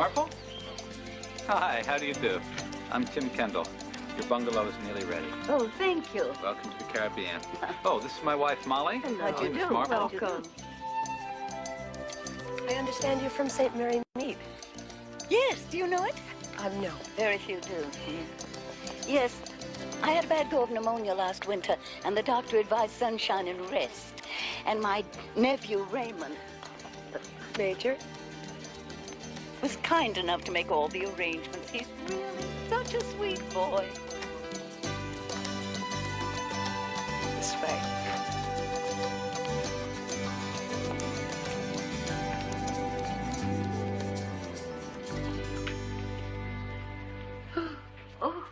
Marple? Hi, how do you do? I'm Tim Kendall. Your bungalow is nearly ready. Oh, thank you. Welcome to the Caribbean. Oh, this is my wife, Molly. Hello. How do you do? Welcome. I understand you're from St. Mary Mead. Yes, do you know it? No. Very few do. Yes, I had a bad go of pneumonia last winter, and the doctor advised sunshine and rest. And my nephew, Raymond, Major? was kind enough to make all the arrangements. He's really such a sweet boy. This way. Oh.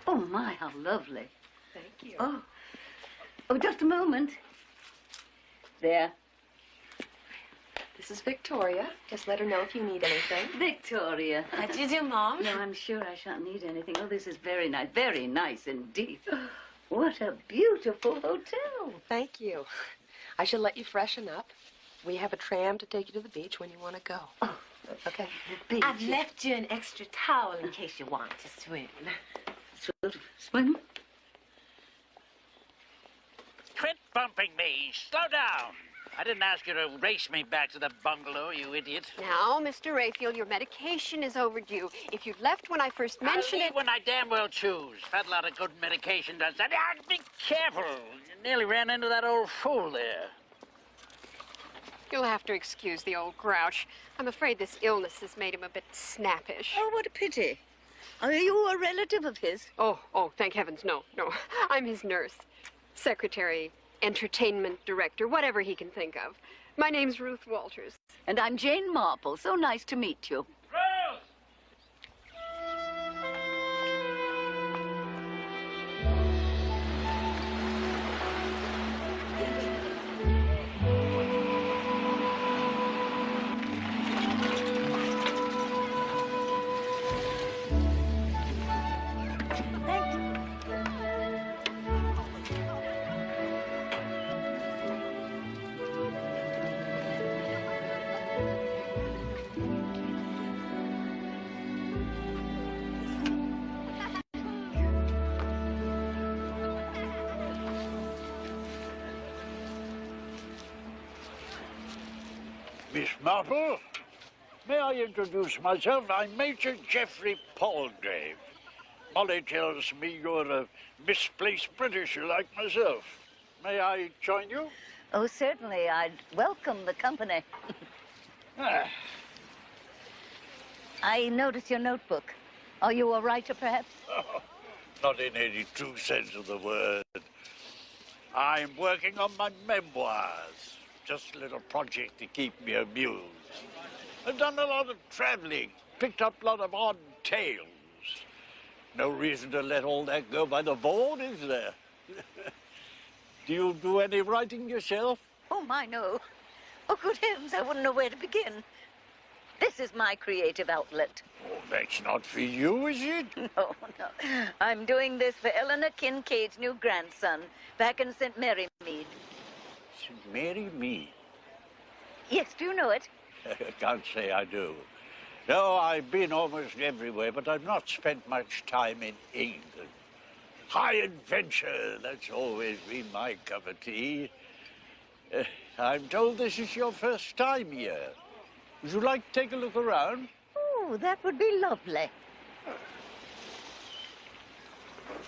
Oh, my, how lovely. Thank you. Oh. Oh, just a moment. There. This is Victoria. Just let her know if you need anything. Victoria. How do you do, Mom? No, I'm sure I shan't need anything. Oh, this is very nice indeed. What a beautiful hotel. Thank you. I shall let you freshen up. We have a tram to take you to the beach when you want to go. Oh, okay. The beach. I've left you an extra towel in case you want to swim. Swim? Quit bumping me. Slow down. I didn't ask you to race me back to the bungalow, you idiot. Now, Mr. Rayfield, your medication is overdue. If you'd left when I first mentioned it... when I damn well choose. Had a lot of good medication does that. Be careful. You nearly ran into that old fool there. You'll have to excuse the old grouch. I'm afraid this illness has made him a bit snappish. Oh, what a pity. Are you a relative of his? Oh, thank heavens, no. I'm his nurse, secretary, entertainment director, whatever he can think of. My name's Ruth Walters. And I'm Jane Marple. So nice to meet you. Rose! Miss Marple, may I introduce myself? I'm Major Geoffrey Palgrave. Molly tells me you're a misplaced Britisher like myself. May I join you? Oh, certainly. I'd welcome the company. I notice your notebook. Are you a writer, perhaps? Oh, not in any true sense of the word. I'm working on my memoirs. Just a little project to keep me amused. I've done a lot of traveling, picked up a lot of odd tales. No reason to let all that go by the board, is there? Do you do any writing yourself? Oh, my, no. Oh, good heavens, I wouldn't know where to begin. This is my creative outlet. Oh, that's not for you, is it? No. I'm doing this for Eleanor Kincaid's new grandson, back in St. Mary Mead. St. Mary Mead? Yes, do you know it? I can't say I do. No, I've been almost everywhere, but I've not spent much time in England. High adventure, that's always been my cup of tea. I'm told this is your first time here. Would you like to take a look around? Oh, that would be lovely.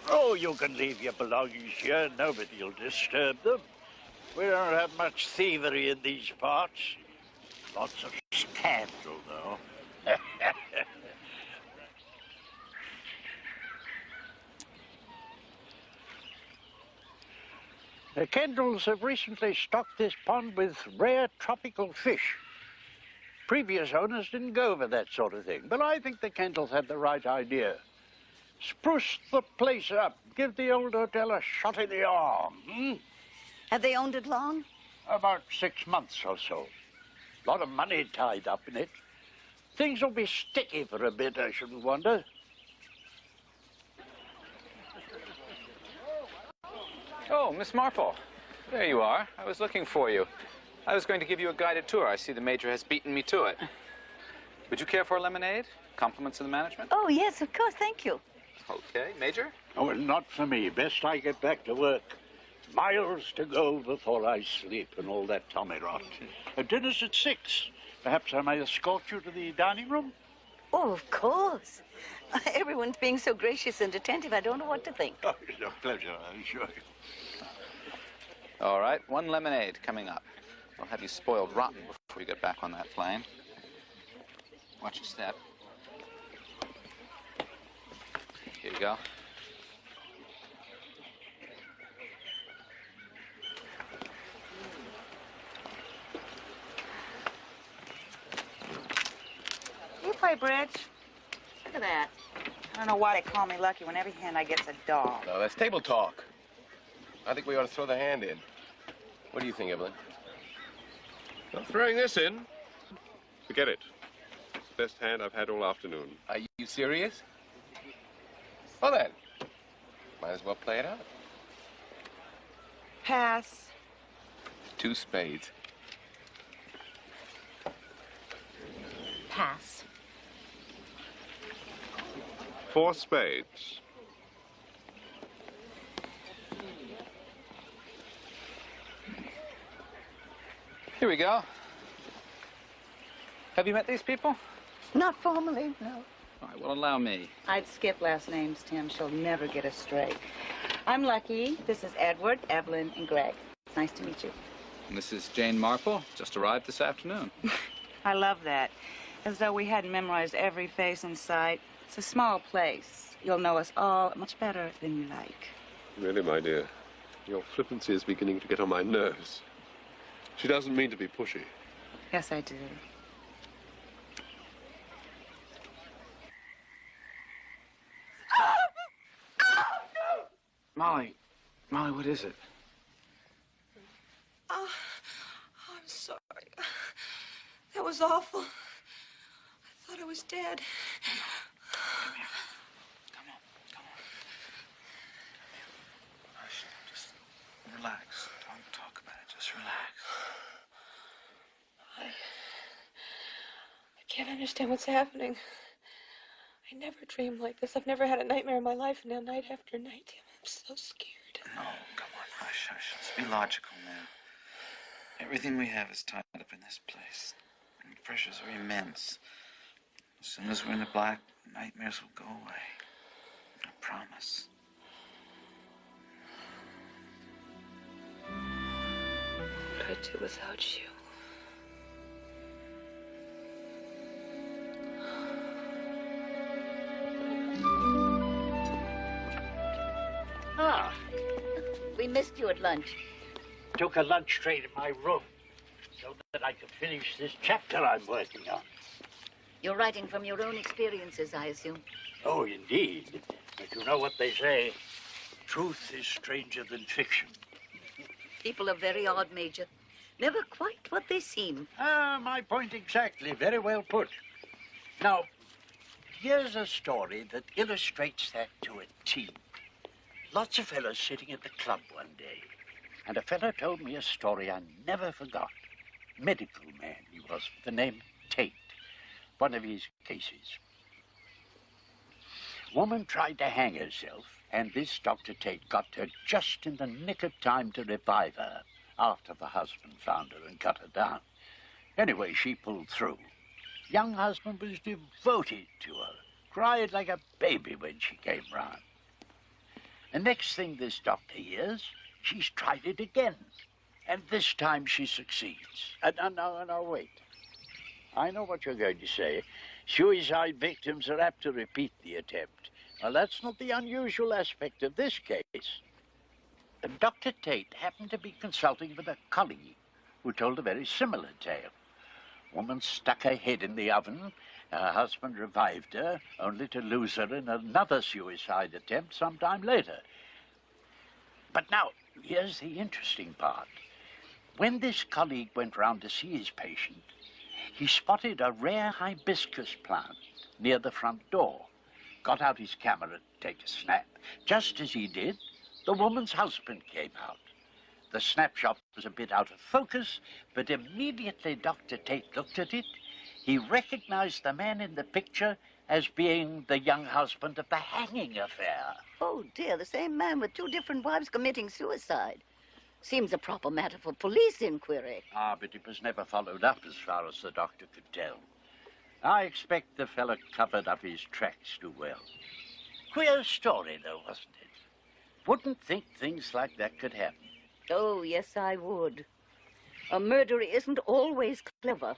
Oh, you can leave your belongings here. Nobody'll disturb them. We don't have much thievery in these parts. Lots of scandal, though. The Kendalls have recently stocked this pond with rare tropical fish. Previous owners didn't go for that sort of thing, but I think the Kendalls had the right idea. Spruce the place up, give the old hotel a shot in the arm. Have they owned it long? About 6 months or so. A lot of money tied up in it. Things will be sticky for a bit, I shouldn't wonder. Oh, Miss Marple. There you are. I was looking for you. I was going to give you a guided tour. I see the Major has beaten me to it. Would you care for a lemonade? Compliments to the management? Oh, yes, of course. Thank you. Okay. Major? Oh, well, not for me. Best I get back to work. Miles to go before I sleep and all that tommy rot. Dinner's at 6. Perhaps I may escort you to the dining room? Oh, of course. Everyone's being so gracious and attentive, I don't know what to think. Oh, it's a pleasure, I assure you. All right. 1 lemonade coming up. We'll have you spoiled rotten before you get back on that plane. Watch your step. Here you go. You play bridge? Look at that. I don't know why they call me lucky when every hand I get's a dog. No, that's table talk. I think we ought to throw the hand in. What do you think, Evelyn? Not throwing this in. Forget it. Best hand I've had all afternoon. Are you serious? Well then, might as well play it out. Pass. 2 spades. Pass. 4 spades. Here we go. Have you met these people? Not formally, no. All right, well, allow me. I'd skip last names, Tim. She'll never get us straight. I'm Lucky. This is Edward, Evelyn, and Greg. Nice to meet you. And this is Jane Marple. Just arrived this afternoon. I love that. As though we hadn't memorized every face in sight. It's a small place. You'll know us all much better than you like. Really, my dear, your flippancy is beginning to get on my nerves. She doesn't mean to be pushy. Yes, I do. Molly, what is it? Oh, I'm sorry. That was awful. I thought I was dead. Come here. Come on. Hush, just relax. Don't talk about it. Just relax. I can't understand what's happening. I never dreamed like this. I've never had a nightmare in my life, and now night after night, I'm so scared. No, come on, hush. Let's be logical now. Everything we have is tied up in this place. And the pressures are immense. As soon as we're in the black, nightmares will go away. I promise. What would I do without you? Ah, We missed you at lunch. took a lunch tray to my room so that I could finish this chapter I'm working on. You're writing from your own experiences, I assume. Oh, indeed. But you know what they say, truth is stranger than fiction. People are very odd, Major. Never quite what they seem. Ah, my point exactly. Very well put. Now, here's a story that illustrates that to a T. Lots of fellas sitting at the club one day, and a fella told me a story I never forgot. Medical man he was, with the name Tate. One of his cases. Woman tried to hang herself, and this Dr. Tate got her just in the nick of time to revive her after the husband found her and cut her down. Anyway, she pulled through. Young husband was devoted to her, cried like a baby when she came round. The next thing this doctor hears, she's tried it again, and this time she succeeds. No, wait. I know what you're going to say. Suicide victims are apt to repeat the attempt. Well, that's not the unusual aspect of this case. Dr. Tate happened to be consulting with a colleague who told a very similar tale. Woman stuck her head in the oven. Her husband revived her, only to lose her in another suicide attempt sometime later. But now, here's the interesting part. When this colleague went round to see his patient, he spotted a rare hibiscus plant near the front door, got out his camera to take a snap. Just as he did, the woman's husband came out. The snapshot was a bit out of focus, but immediately Dr. Tate looked at it, he recognized the man in the picture as being the young husband of the hanging affair. Oh, dear, the same man with two different wives committing suicide. Seems a proper matter for police inquiry. Ah, but it was never followed up as far as the doctor could tell. I expect the fella covered up his tracks too well. Queer story, though, wasn't it? Wouldn't think things like that could happen. Oh, yes, I would. A murderer isn't always clever.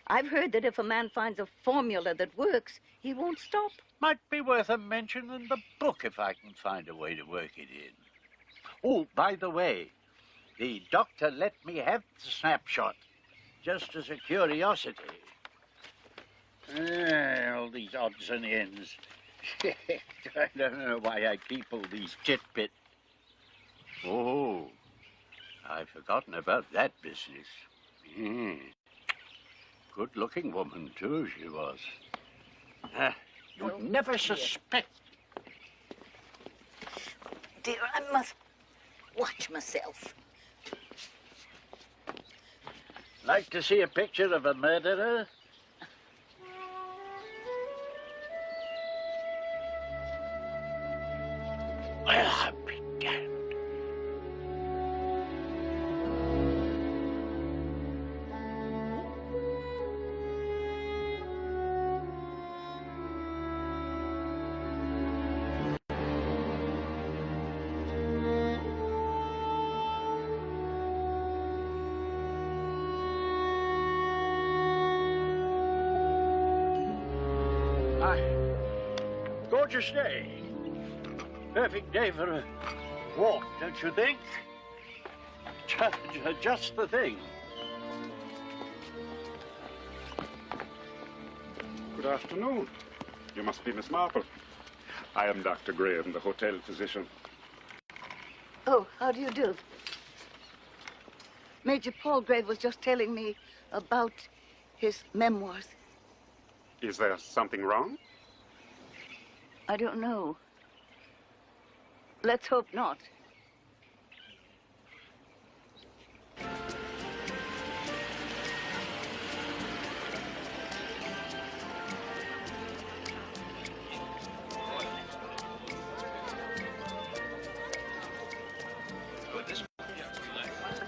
I've heard that if a man finds a formula that works, he won't stop. Might be worth a mention in the book if I can find a way to work it in. Oh, by the way, the doctor let me have the snapshot, just as a curiosity. All these odds and ends. I don't know why I keep all these titbits. Oh, I've forgotten about that business. Good-looking woman, too, she was. You'd never suspect. Dear, I must watch myself. Like to see a picture of a murderer? Well, I'll be damned. Gorgeous day. Perfect day for a walk, don't you think? Just the thing. Good afternoon. You must be Miss Marple. I am Dr. Graham, the hotel physician. Oh, how do you do? Major Palgrave was just telling me about his memoirs. Is there something wrong? I don't know. Let's hope not.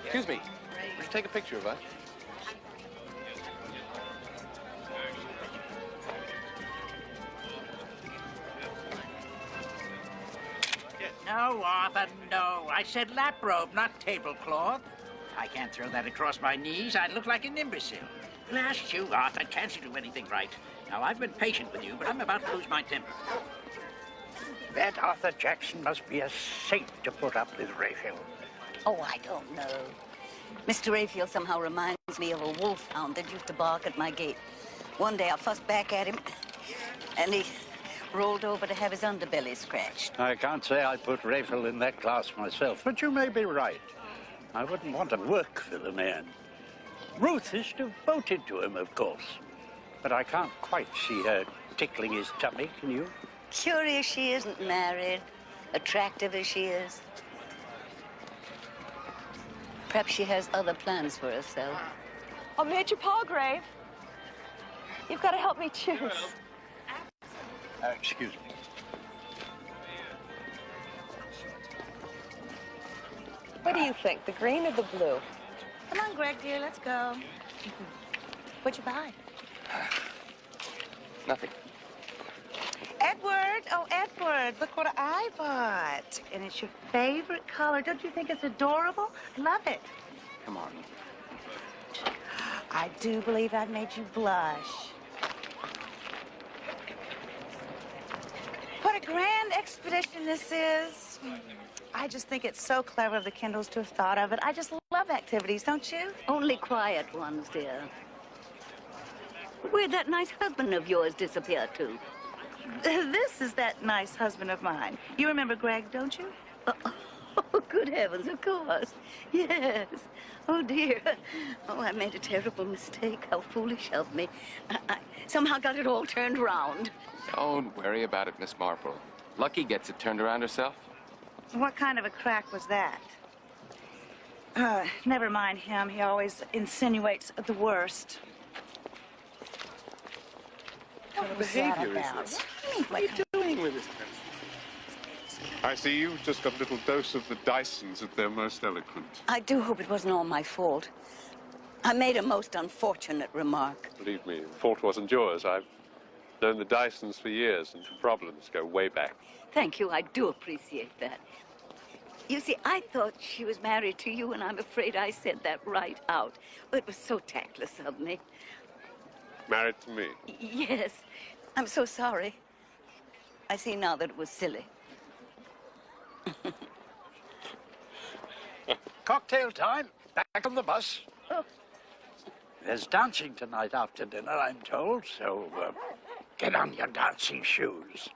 Excuse me. Would you take a picture of us? No, Arthur, no. I said lap robe, not tablecloth. I can't throw that across my knees. I'd look like an imbecile. Blast you, Arthur. Can't you do anything right? Now, I've been patient with you, but I'm about to lose my temper. That Arthur Jackson must be a saint to put up with Raphael. Oh, I don't know. Mr. Raphael somehow reminds me of a wolfhound that used to bark at my gate. One day I fussed back at him, and he rolled over to have his underbelly scratched. I can't say I put Raphael in that class myself, but you may be right. I wouldn't want to work for the man. Ruth is devoted to him, of course, but I can't quite see her tickling his tummy, can you? Curious she isn't married, attractive as she is. Perhaps she has other plans for herself. Oh, Major Palgrave, you've got to help me choose. Excuse me. What do you think, the green or the blue? Come on, Greg, dear, let's go. What'd you buy? Nothing. Edward, oh, Edward, look what I bought. And it's your favorite color. Don't you think it's adorable? Love it. Come on. I do believe I made you blush. What a grand expedition this is. I just think it's so clever of the Kindles to have thought of it. I just love activities, don't you? Only quiet ones, dear. Where'd that nice husband of yours disappear to? This is that nice husband of mine. You remember Greg, don't you? Oh, good heavens, of course. Yes. Oh, dear. Oh, I made a terrible mistake. How foolish of me. I somehow got it all turned around. Don't worry about it, Miss Marple. Lucky gets it turned around herself. What kind of a crack was that? Never mind him. He always insinuates the worst. kind of was that behavior is about? this? What What are you doing with this person? I see you've just got a little dose of the Dysons at their most eloquent. I do hope it wasn't all my fault. I made a most unfortunate remark. Believe me, the fault wasn't yours. I've known the Dysons for years, and the problems go way back. Thank you. I do appreciate that. You see, I thought she was married to you, and I'm afraid I said that right out. It was so tactless of me. Married to me? Yes. I'm so sorry. I see now that it was silly. Cocktail time. Back on the bus. Oh. There's dancing tonight after dinner, I'm told, so get on your dancing shoes.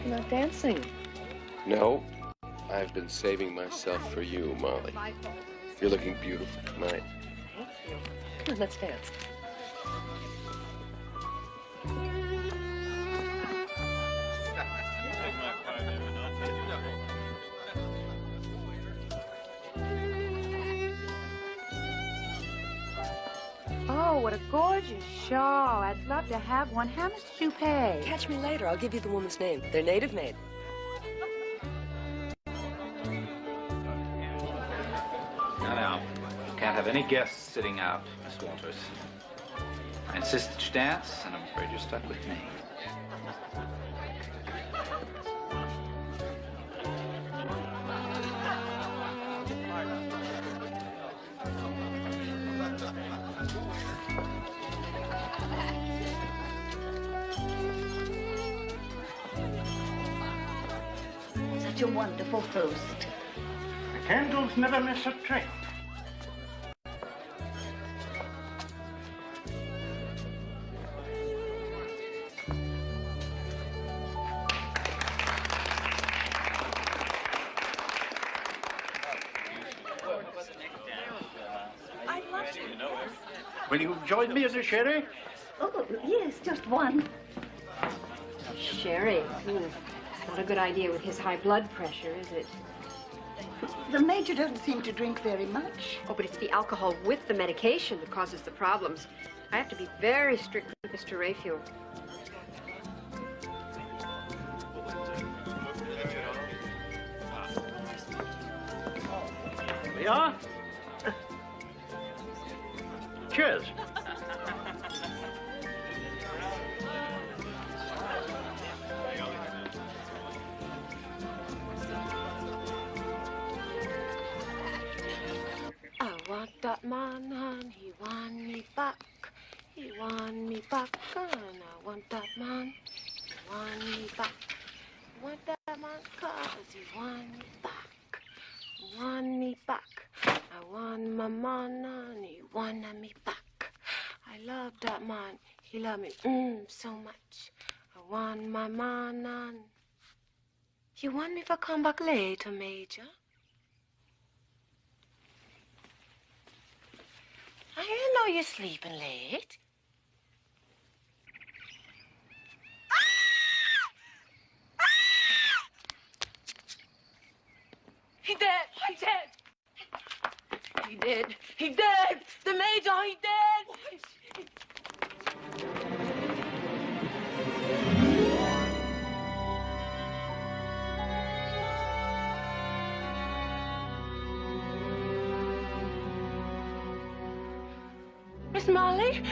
You're not dancing. No, I've been saving myself for you, Molly. You're looking beautiful tonight. Thank you. Come on, let's dance. Oh, what a gorgeous shawl. I'd love to have one. How much did you pay? Catch me later. I'll give you the woman's name. They're native made. Now, you can't have any guests sitting out, Miss Walters. I insist that you dance, and I'm afraid you're stuck with me. Such a wonderful host. The candles never miss a trick. Will you join me in a sherry? Oh, yes, just one. Sherry. Not a good idea with his high blood pressure, is it? The Major doesn't seem to drink very much. Oh, but it's the alcohol with the medication that causes the problems. I have to be very strict with Mr. Raphael. Here we are. Cheers. I want that man and he want me back. He want me back and I want that man. He want me back. I want that man cause he want me back. He want me back. I want my man and he want me back. I love that man. He love me so much. I want my man and... You want me to come back later, Major? I didn't know you're sleeping late. He dead! He dead! He dead! He dead! The Major, he dead! Miss Molly?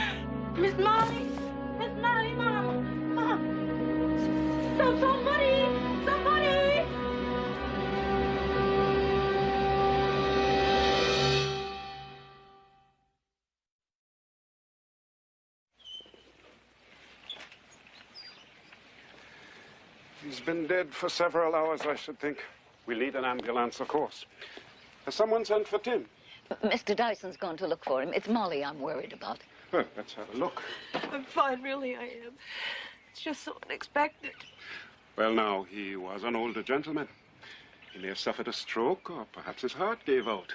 Miss Molly? Miss Molly, Mom! Mom! Somebody! Somebody! He's been dead for several hours, I should think. We'll need an ambulance, of course. Has someone sent for Tim? Mr. Dyson's gone to look for him. It's Molly I'm worried about. Well, let's have a look. I'm fine, really, I am. It's just so unexpected. Well, now, he was an older gentleman. He may have suffered a stroke, or perhaps his heart gave out.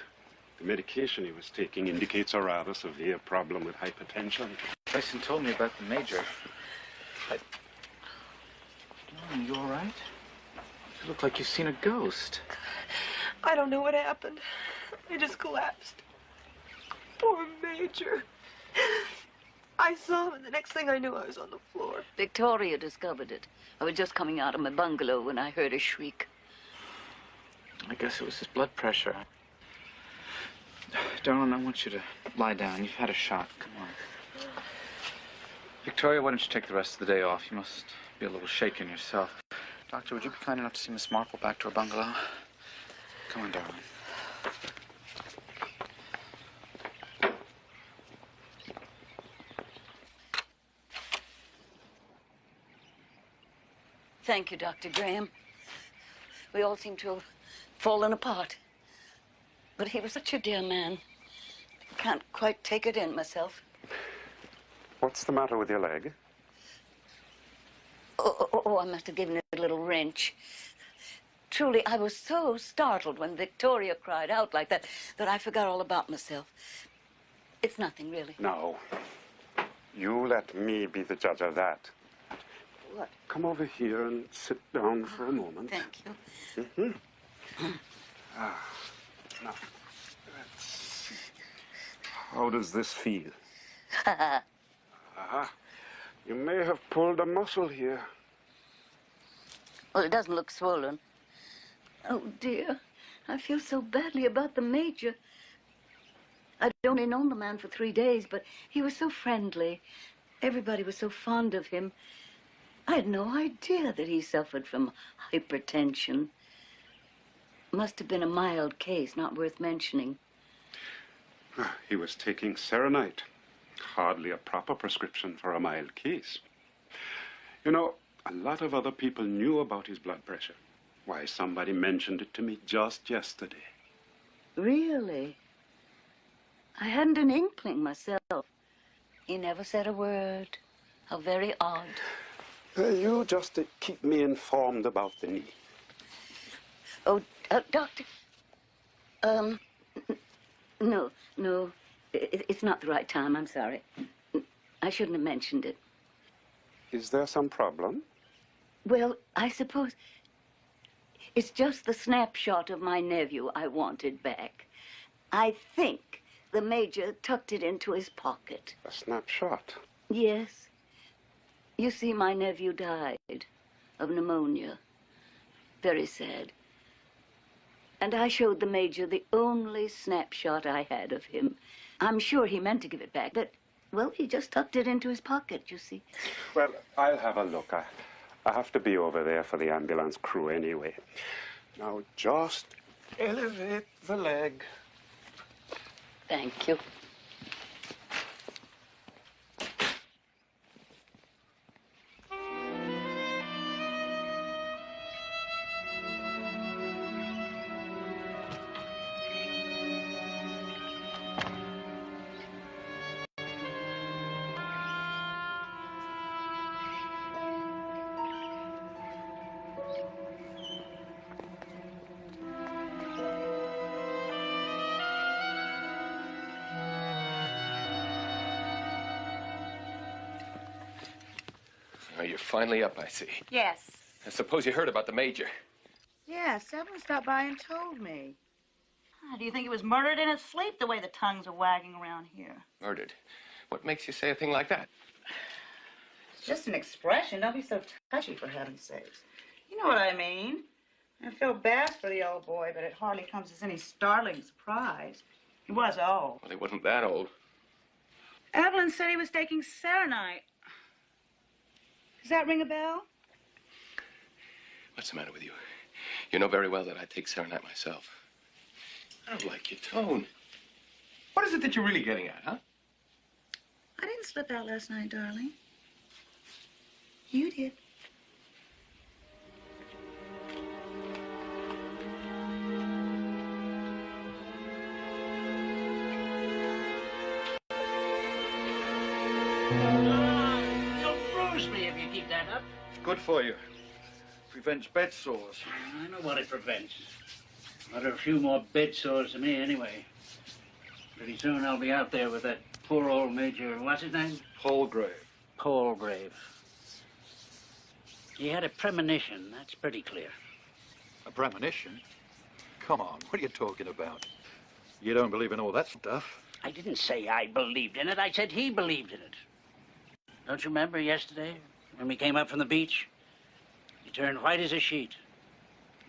The medication he was taking indicates a rather severe problem with hypertension. Dyson told me about the Major. Are you all right? You look like you've seen a ghost. I don't know what happened. I just collapsed. Poor Major. I saw him, and the next thing I knew, I was on the floor. Victoria discovered it. I was just coming out of my bungalow when I heard a shriek. I guess it was his blood pressure. Darling, I want you to lie down. You've had a shot. Come on. Victoria, why don't you take the rest of the day off? You must be a little shaken yourself. Doctor, would you be kind enough to see Miss Marple back to her bungalow? Come on, darling. Thank you, Dr. Graham. We all seem to have fallen apart. But he was such a dear man. I can't quite take it in myself. What's the matter with your leg? Oh, I must have given it a little wrench. Truly, I was so startled when Victoria cried out like that I forgot all about myself. It's nothing, really. No. You let me be the judge of that. What? Come over here and sit down for a moment. Thank you. Mm-hmm. Now, let's see. How does this feel? You may have pulled a muscle here. Well, it doesn't look swollen. Oh, dear. I feel so badly about the Major. I'd only known the man for 3 days, but he was so friendly. Everybody was so fond of him. I had no idea that he suffered from hypertension. Must have been a mild case, not worth mentioning. He was taking serenite. Hardly a proper prescription for a mild case. You know, a lot of other people knew about his blood pressure. Why, somebody mentioned it to me just yesterday. Really? I hadn't an inkling myself. He never said a word. How very odd. You just keep me informed about the knee. Oh, Doctor. No. It's not the right time. I'm sorry. I shouldn't have mentioned it. Is there some problem? Well, I suppose it's just the snapshot of my nephew I wanted back. I think the Major tucked it into his pocket. A snapshot? Yes. You see, my nephew died of pneumonia. Very sad. And I showed the Major the only snapshot I had of him. I'm sure he meant to give it back, but, well, he just tucked it into his pocket, you see. Well, I'll have a look. I have to be over there for the ambulance crew anyway. Now, just elevate the leg. Thank you. Oh, you're finally up, I see. Yes. I suppose you heard about the Major. Yes, Evelyn stopped by and told me. Do you think he was murdered in his sleep, the way the tongues are wagging around here? Murdered? What makes you say a thing like that? It's just an expression. Don't be so touchy, for heaven's sakes. You know what I mean. I feel bad for the old boy, but it hardly comes as any startling surprise. He was old. Well, he wasn't that old. Evelyn said he was taking serenite. Does that ring a bell? What's the matter with you? You know very well that I take serenite myself. I don't like your tone. What is it that you're really getting at, huh? I didn't slip out. out last night, darling. You did. roast me if you keep that up. It's good for you. Prevents bed sores. I know what it prevents. Not a few more bed sores to me, anyway. Pretty soon I'll be out there with that poor old Major, what's his name? Palgrave. Palgrave. He had a premonition, that's pretty clear. A premonition? Come on, what are you talking about? You don't believe in all that stuff. I didn't say I believed in it. I said he believed in it. Don't you remember yesterday when we came up from the beach? He turned white as a sheet.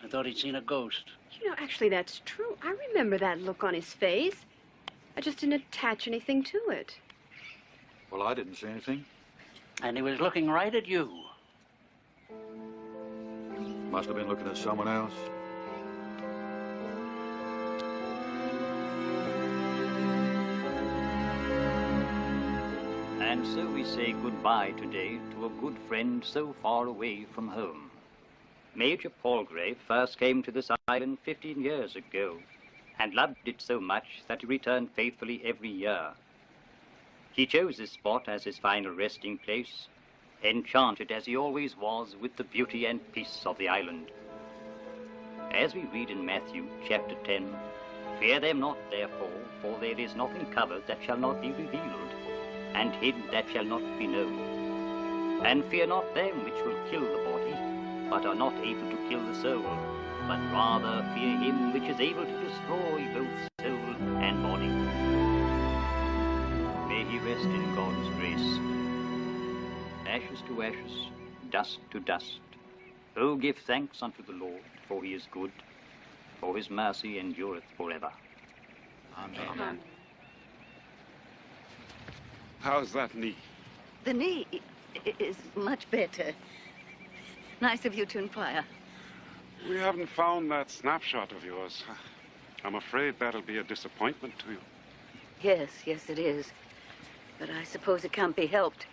I thought he'd seen a ghost. You know, actually, that's true. I remember that look on his face. I just didn't attach anything to it. Well, I didn't see anything. And he was looking right at you. Must have been looking at someone else. And so we say goodbye today to a good friend so far away from home. Major Palgrave first came to this island 15 years ago and loved it so much that he returned faithfully every year. He chose this spot as his final resting place, enchanted as he always was with the beauty and peace of the island. As we read in Matthew chapter 10, "Fear them not, therefore, for there is nothing covered that shall not be revealed, and hid that shall not be known. And fear not them which will kill the body, but are not able to kill the soul, but rather fear him which is able to destroy both soul and body." May he rest in God's grace. Ashes to ashes, dust to dust. Oh, give thanks unto the Lord, for he is good, for his mercy endureth forever. Amen. How's that knee? The knee is much better. Nice of you to inquire. We haven't found that snapshot of yours. I'm afraid that'll be a disappointment to you. Yes, it is. But I suppose it can't be helped.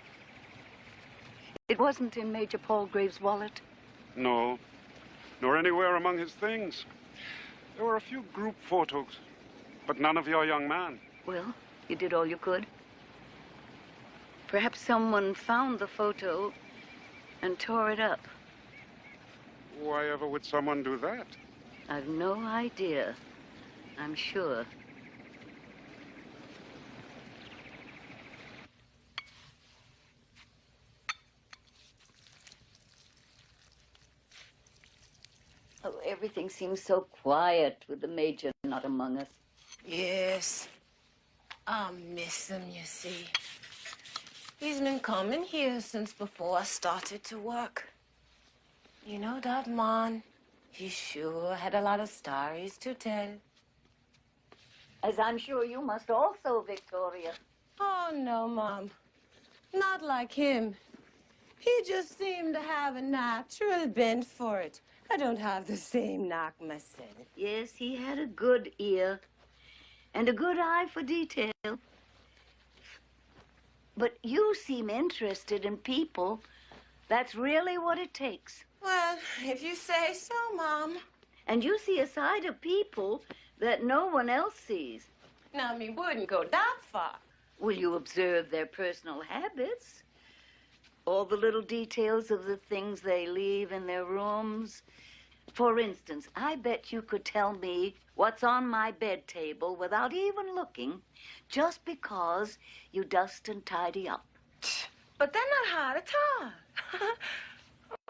It wasn't in Major Palgrave's wallet? No, nor anywhere among his things. There were a few group photos, but none of your young man. Well, you did all you could. Perhaps someone found the photo and tore it up. Why ever would someone do that? I've no idea, I'm sure. Oh, everything seems so quiet with the Major not among us. Yes. I miss him, you see. He's been coming here since before I started to work. You know that man, he sure had a lot of stories to tell. As I'm sure you must also, Victoria. Oh, no, Mom. Not like him. He just seemed to have a natural bent for it. I don't have the same knack myself. Yes, he had a good ear and a good eye for detail. But you seem interested in people. That's really what it takes. Well, if you say so, Mom. And you see a side of people that no one else sees. Now, me wouldn't go that far. Will you observe their personal habits? All the little details of the things they leave in their rooms. For instance, I bet you could tell me what's on my bed table without even looking, just because you dust and tidy up. But they're not hard at all.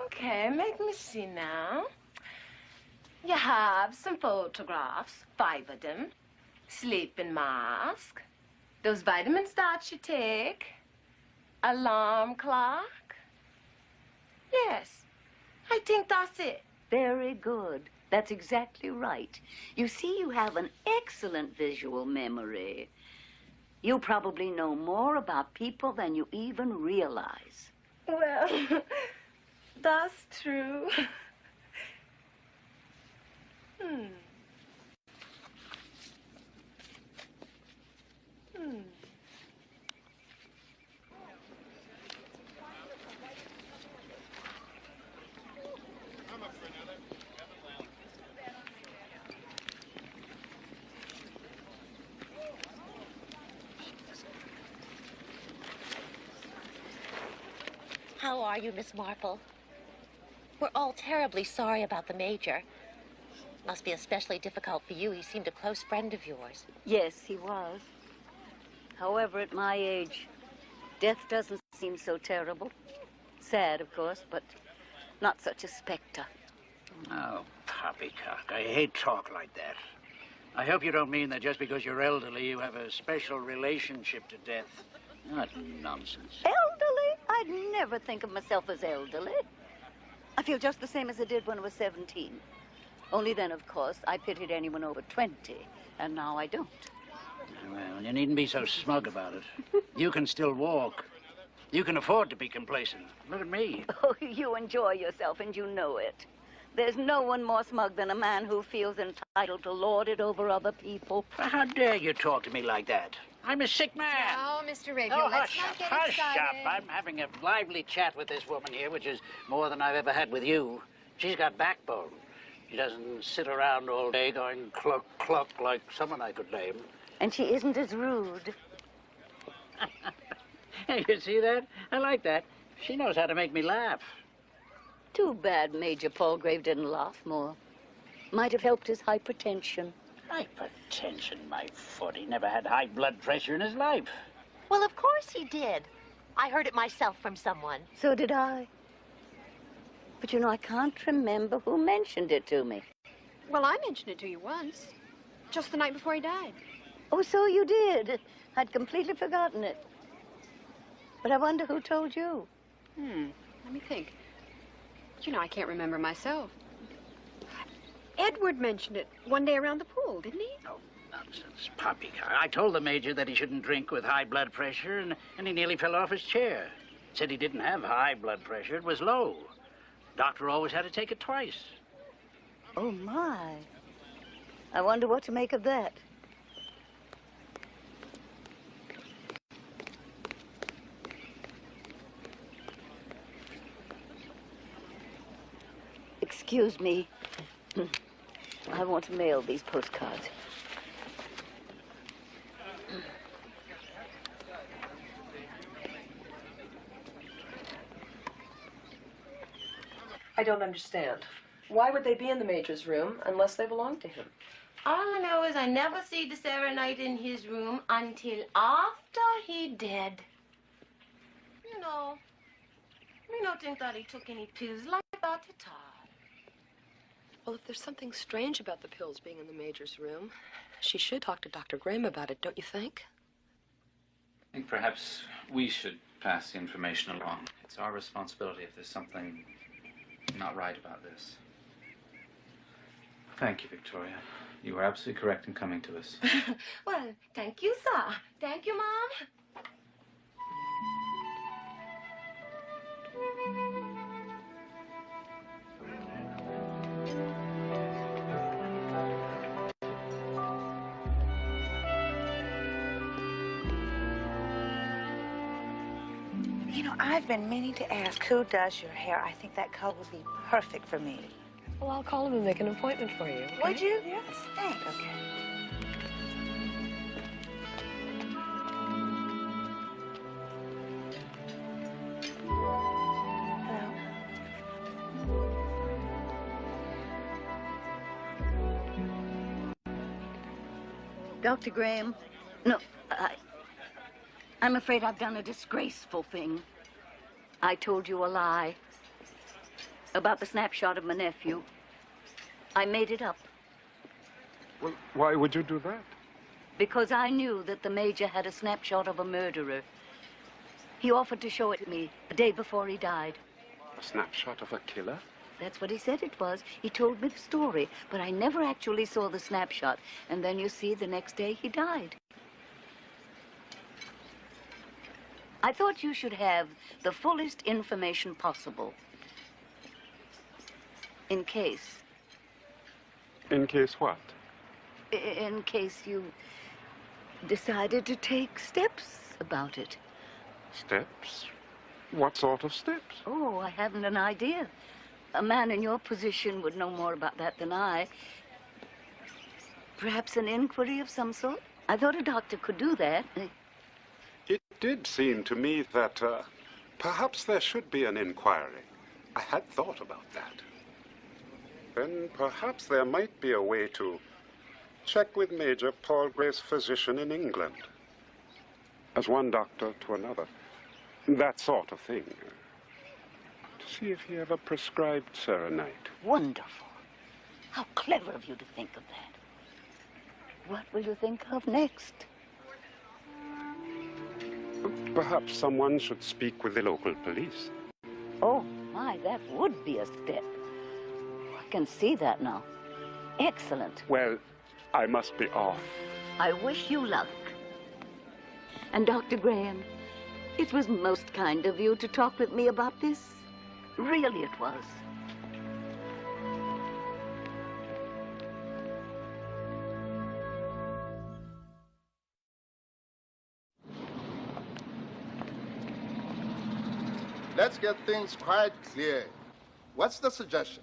Okay, make me see now. You have some photographs, 5 of them. Sleeping mask. Those vitamin starts you take. Alarm clock. Yes, I think that's it. Very good. That's exactly right. You see, you have an excellent visual memory. You probably know more about people than you even realize. Well, that's true. Hmm. How are you, Miss Marple? We're all terribly sorry about the Major. Must be especially difficult for you. He seemed a close friend of yours. Yes, he was. However, at my age, death doesn't seem so terrible. Sad, of course, but not such a specter. Oh, poppycock. I hate talk like that. I hope you don't mean that just because you're elderly, you have a special relationship to death. What nonsense. Elderly? I'd never think of myself as elderly. I feel just the same as I did when I was 17. Only then, of course, I pitied anyone over 20, and now I don't. Well, you needn't be so smug about it. You can still walk. You can afford to be complacent. Look at me. Oh, you enjoy yourself, and you know it. There's no one more smug than a man who feels entitled to lord it over other people. How dare you talk to me like that? I'm a sick man. Oh, Mr. Raphael, Oh, let's hush not up, get hush excited. up. I'm having a lively chat with this woman here, which is more than I've ever had with you. She's got backbone. She doesn't sit around all day going cluck, cluck like someone I could name. And she isn't as rude. You see that? I like that. She knows how to make me laugh. Too bad Major Palgrave didn't laugh more. Might have helped his hypertension. Hypertension, my foot. He never had high blood pressure in his life. Well, of course he did. I heard it myself from someone. So did I. But you know, I can't remember who mentioned it to me. Well, I mentioned it to you once. Just the night before he died. Oh, so you did. I'd completely forgotten it. But I wonder who told you. Let me think. You know, I can't remember myself. Edward mentioned it one day around the pool, didn't he? Oh, nonsense, poppycock. I told the Major that he shouldn't drink with high blood pressure, and he nearly fell off his chair. Said he didn't have high blood pressure, it was low. Doctor always had to take it twice. Oh, my. I wonder what to make of that. Excuse me. I want to mail these postcards. I don't understand. Why would they be in the Major's room unless they belong to him? All I know is I never see the serenade in his room until after he dead. You know, me don't think that he took any pills like that at all. Well, if there's something strange about the pills being in the Major's room, she should talk to Dr. Graham about it, don't you think? I think perhaps we should pass the information along. It's our responsibility if there's something not right about this. Thank you, Victoria. You were absolutely correct in coming to us. Well, thank you, sir. Thank you, Mom. You know, I've been meaning to ask who does your hair. I think that color would be perfect for me. Well, I'll call him and make an appointment for you. Okay? Would you? Yes. Thanks. Okay. Dr. Graham, no, I'm afraid I've done a disgraceful thing. I told you a lie about the snapshot of my nephew. I made it up. Well, why would you do that? Because I knew that the Major had a snapshot of a murderer. He offered to show it to me the day before he died. A snapshot of a killer? That's what he said it was. He told me the story, but I never actually saw the snapshot. And then you see, the next day he died. I thought you should have the fullest information possible. In case. In case what? In case you decided to take steps about it. Steps? What sort of steps? Oh, I haven't an idea. A man in your position would know more about that than I. Perhaps an inquiry of some sort? I thought a doctor could do that. It did seem to me that Perhaps there should be an inquiry. I had thought about that. Then perhaps there might be a way to check with Major Palgrave's physician in England. As one doctor to another. That sort of thing. To see if he ever prescribed serenite. Wonderful. How clever of you to think of that. What will you think of next? Perhaps someone should speak with the local police. Oh, my, that would be a step. I can see that now. Excellent. Well, I must be off. I wish you luck. And Dr. Graham, it was most kind of you to talk with me about this. Really it was. Let's get things quite clear. What's the suggestion?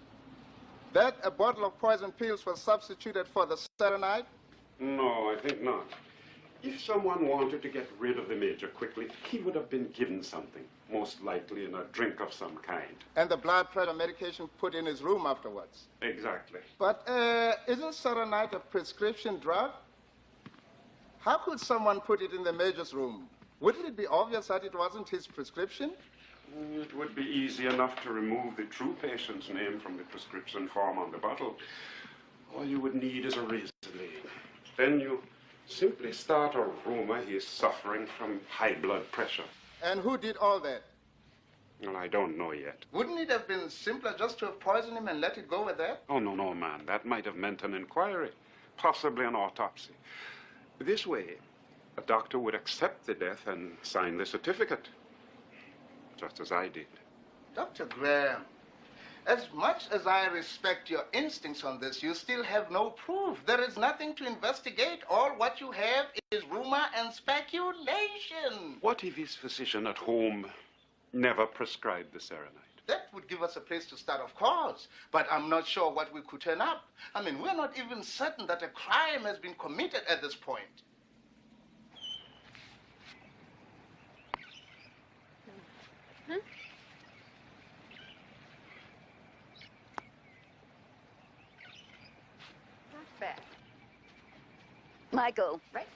That a bottle of poison pills was substituted for the serenite? No, I think not. If someone wanted to get rid of the Major quickly, he would have been given something, most likely in a drink of some kind. And the blood pressure medication put in his room afterwards? Exactly. But isn't serenite a prescription drug? How could someone put it in the Major's room? Wouldn't it be obvious that it wasn't his prescription? It would be easy enough to remove the true patient's name from the prescription form on the bottle. All you would need is a razor blade. Then you simply start a rumor he is suffering from high blood pressure. And who did all that? Well, I don't know yet. Wouldn't it have been simpler just to have poisoned him and let it go with that? Oh, no, man. That might have meant an inquiry, possibly an autopsy. This way, a doctor would accept the death and sign the certificate. Just as I did. Dr. Graham, as much as I respect your instincts on this, you still have no proof. There is nothing to investigate. All what you have is rumor and speculation. What if his physician at home never prescribed the serenite? That would give us a place to start, of course. But I'm not sure what we could turn up. I mean, we're not even certain that a crime has been committed at this point. Hmm? Not bad. My go. Right.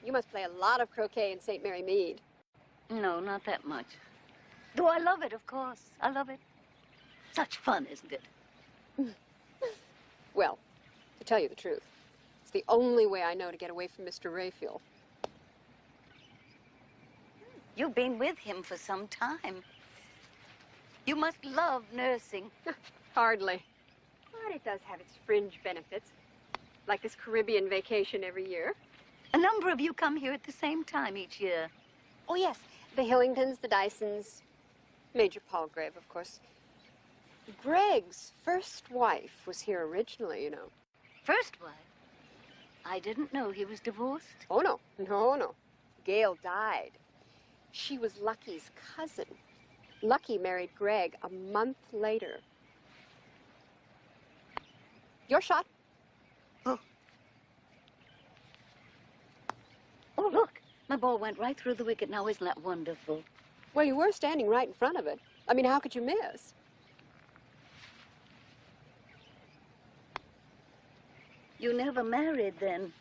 You must play a lot of croquet in St. Mary Mead. No, not that much. Though I love it, of course. I love it. Such fun, isn't it? Well, to tell you the truth, it's the only way I know to get away from Mr. Raphael. You've been with him for some time. You must love nursing. Hardly. But it does have its fringe benefits, like this Caribbean vacation every year. A number of you come here at the same time each year. Oh, yes. The Hillingtons, the Dysons, Major Palgrave, of course. Greg's first wife was here originally, you know. First wife? I didn't know he was divorced. Oh, no. No. Gail died. She was Lucky's cousin. Lucky married Greg a month later. Your shot. Oh, look. My ball went right through the wicket. Now, isn't that wonderful? Well, you were standing right in front of it. I mean, how could you miss? You never married, then?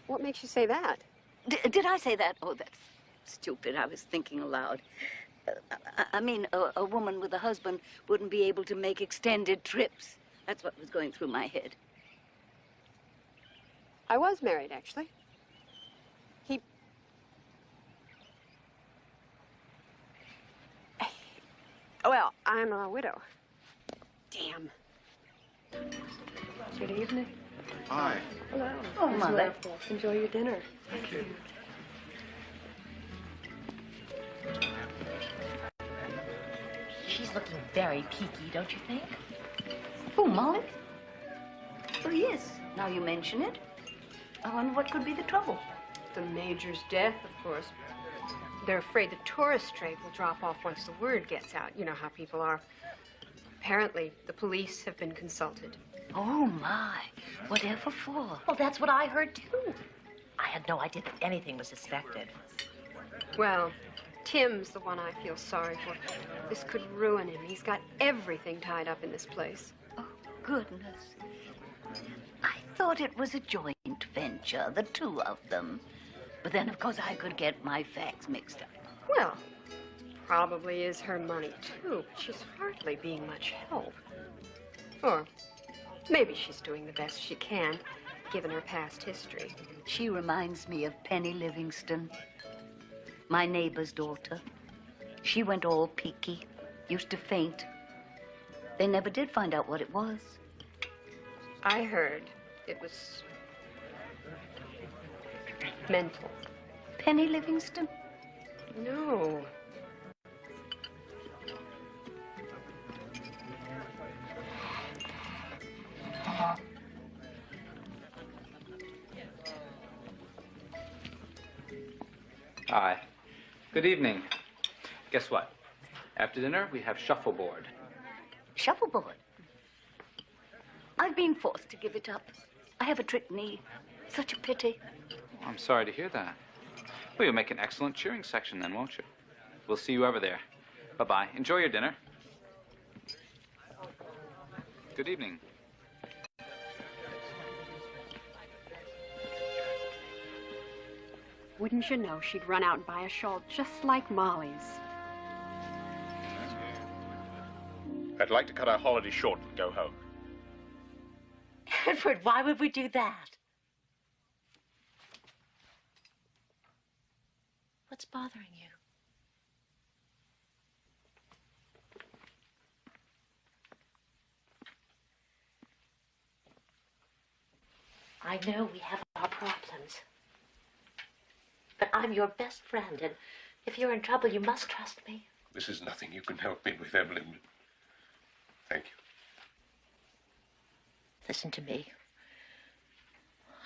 What makes you say that? Did I say that? Oh, that's stupid. I was thinking aloud. I mean, a woman with a husband wouldn't be able to make extended trips. That's what was going through my head. I was married, actually. Well, I'm a widow. Damn. Good evening. Hi. Hello. Oh, Miss Mother. Marple. Enjoy your dinner. Thank you. She's looking very peaky, don't you think? Oh, Molly? Oh, yes. Now you mention it. I wonder what could be the trouble. The Major's death, of course. They're afraid the tourist trade will drop off once the word gets out. You know how people are. Apparently, the police have been consulted. Oh, my. Whatever for? Well, that's what I heard, too. I had no idea that anything was suspected. Well, Tim's the one I feel sorry for. This could ruin him. He's got everything tied up in this place. Oh, goodness. I thought it was a joint venture, the two of them. But then, of course, I could get my facts mixed up. Well, probably is her money, too. But she's hardly being much help. Or maybe she's doing the best she can, given her past history. She reminds me of Penny Livingston, my neighbor's daughter. She went all peaky, used to faint. They never did find out what it was. I heard it was mental. Penny Livingston? No. Hi. Good evening. Guess what? After dinner, we have shuffleboard. Shuffleboard? I've been forced to give it up. I have a trick knee. Such a pity. I'm sorry to hear that. Well, you'll make an excellent cheering section then, won't you? We'll see you over there. Bye-bye. Enjoy your dinner. Good evening. Wouldn't you know, she'd run out and buy a shawl just like Molly's. I'd like to cut our holiday short and go home. Edward, why would we do that? What's bothering you? I know we have our problems. But I'm your best friend, and if you're in trouble, you must trust me. This is nothing you can help me with, Evelyn. Thank you. Listen to me.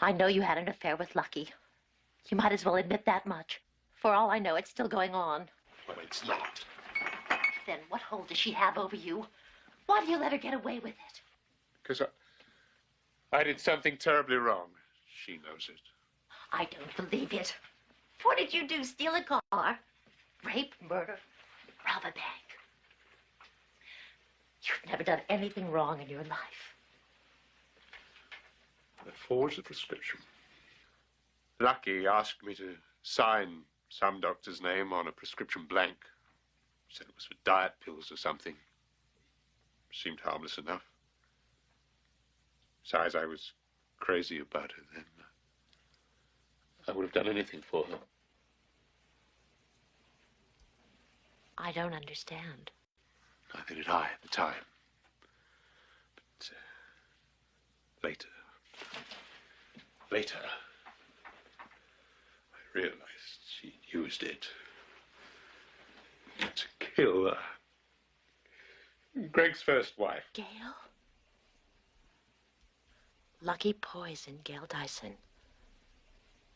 I know you had an affair with Lucky. You might as well admit that much. For all I know, it's still going on. Well, it's not. Then what hold does she have over you? Why do you let her get away with it? Because I did something terribly wrong. She knows it. I don't believe it. What did you do? Steal a car? Rape, murder, rob a bank? You've never done anything wrong in your life. I forged the prescription. Lucky asked me to sign some doctor's name on a prescription blank. Said it was for diet pills or something. Seemed harmless enough. Besides, I was crazy about her then. I would have done anything for her. I don't understand. Neither did I at the time. But later, I realized she'd used it to kill Greg's first wife. Gail? Lucky poisoned Gail Dyson.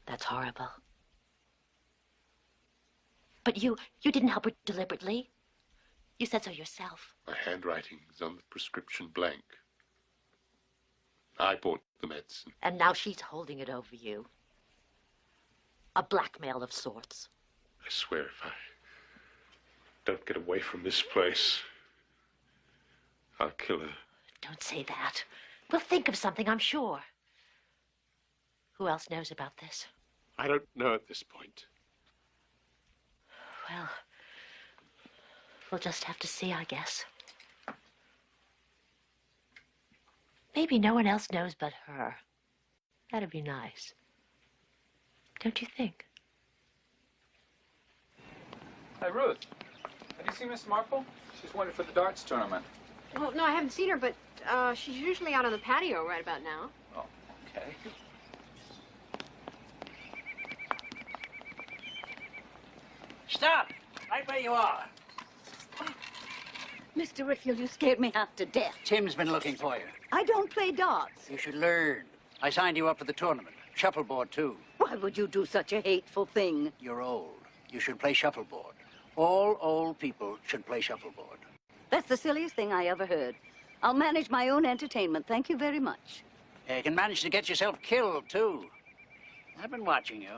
That's horrible. But you didn't help her deliberately. You said so yourself. My handwriting is on the prescription blank. I bought the medicine. And now she's holding it over you. A blackmail of sorts. I swear if I don't get away from this place, I'll kill her. Don't say that. We'll think of something, I'm sure. Who else knows about this? I don't know at this point. Well, we'll just have to see, I guess. Maybe no one else knows but her. That'd be nice. Don't you think? Hey, Ruth. Have you seen Miss Marple? She's wanted for the darts tournament. Well, no, I haven't seen her, but she's usually out on the patio right about now. Oh, okay. Stop! Right where you are. Mr. Riffield, you scared me half to death. Tim's been looking for you. I don't play darts. You should learn. I signed you up for the tournament. Shuffleboard, too. Why would you do such a hateful thing? You're old. You should play shuffleboard. All old people should play shuffleboard. That's the silliest thing I ever heard. I'll manage my own entertainment. Thank you very much. You can manage to get yourself killed, too. I've been watching you.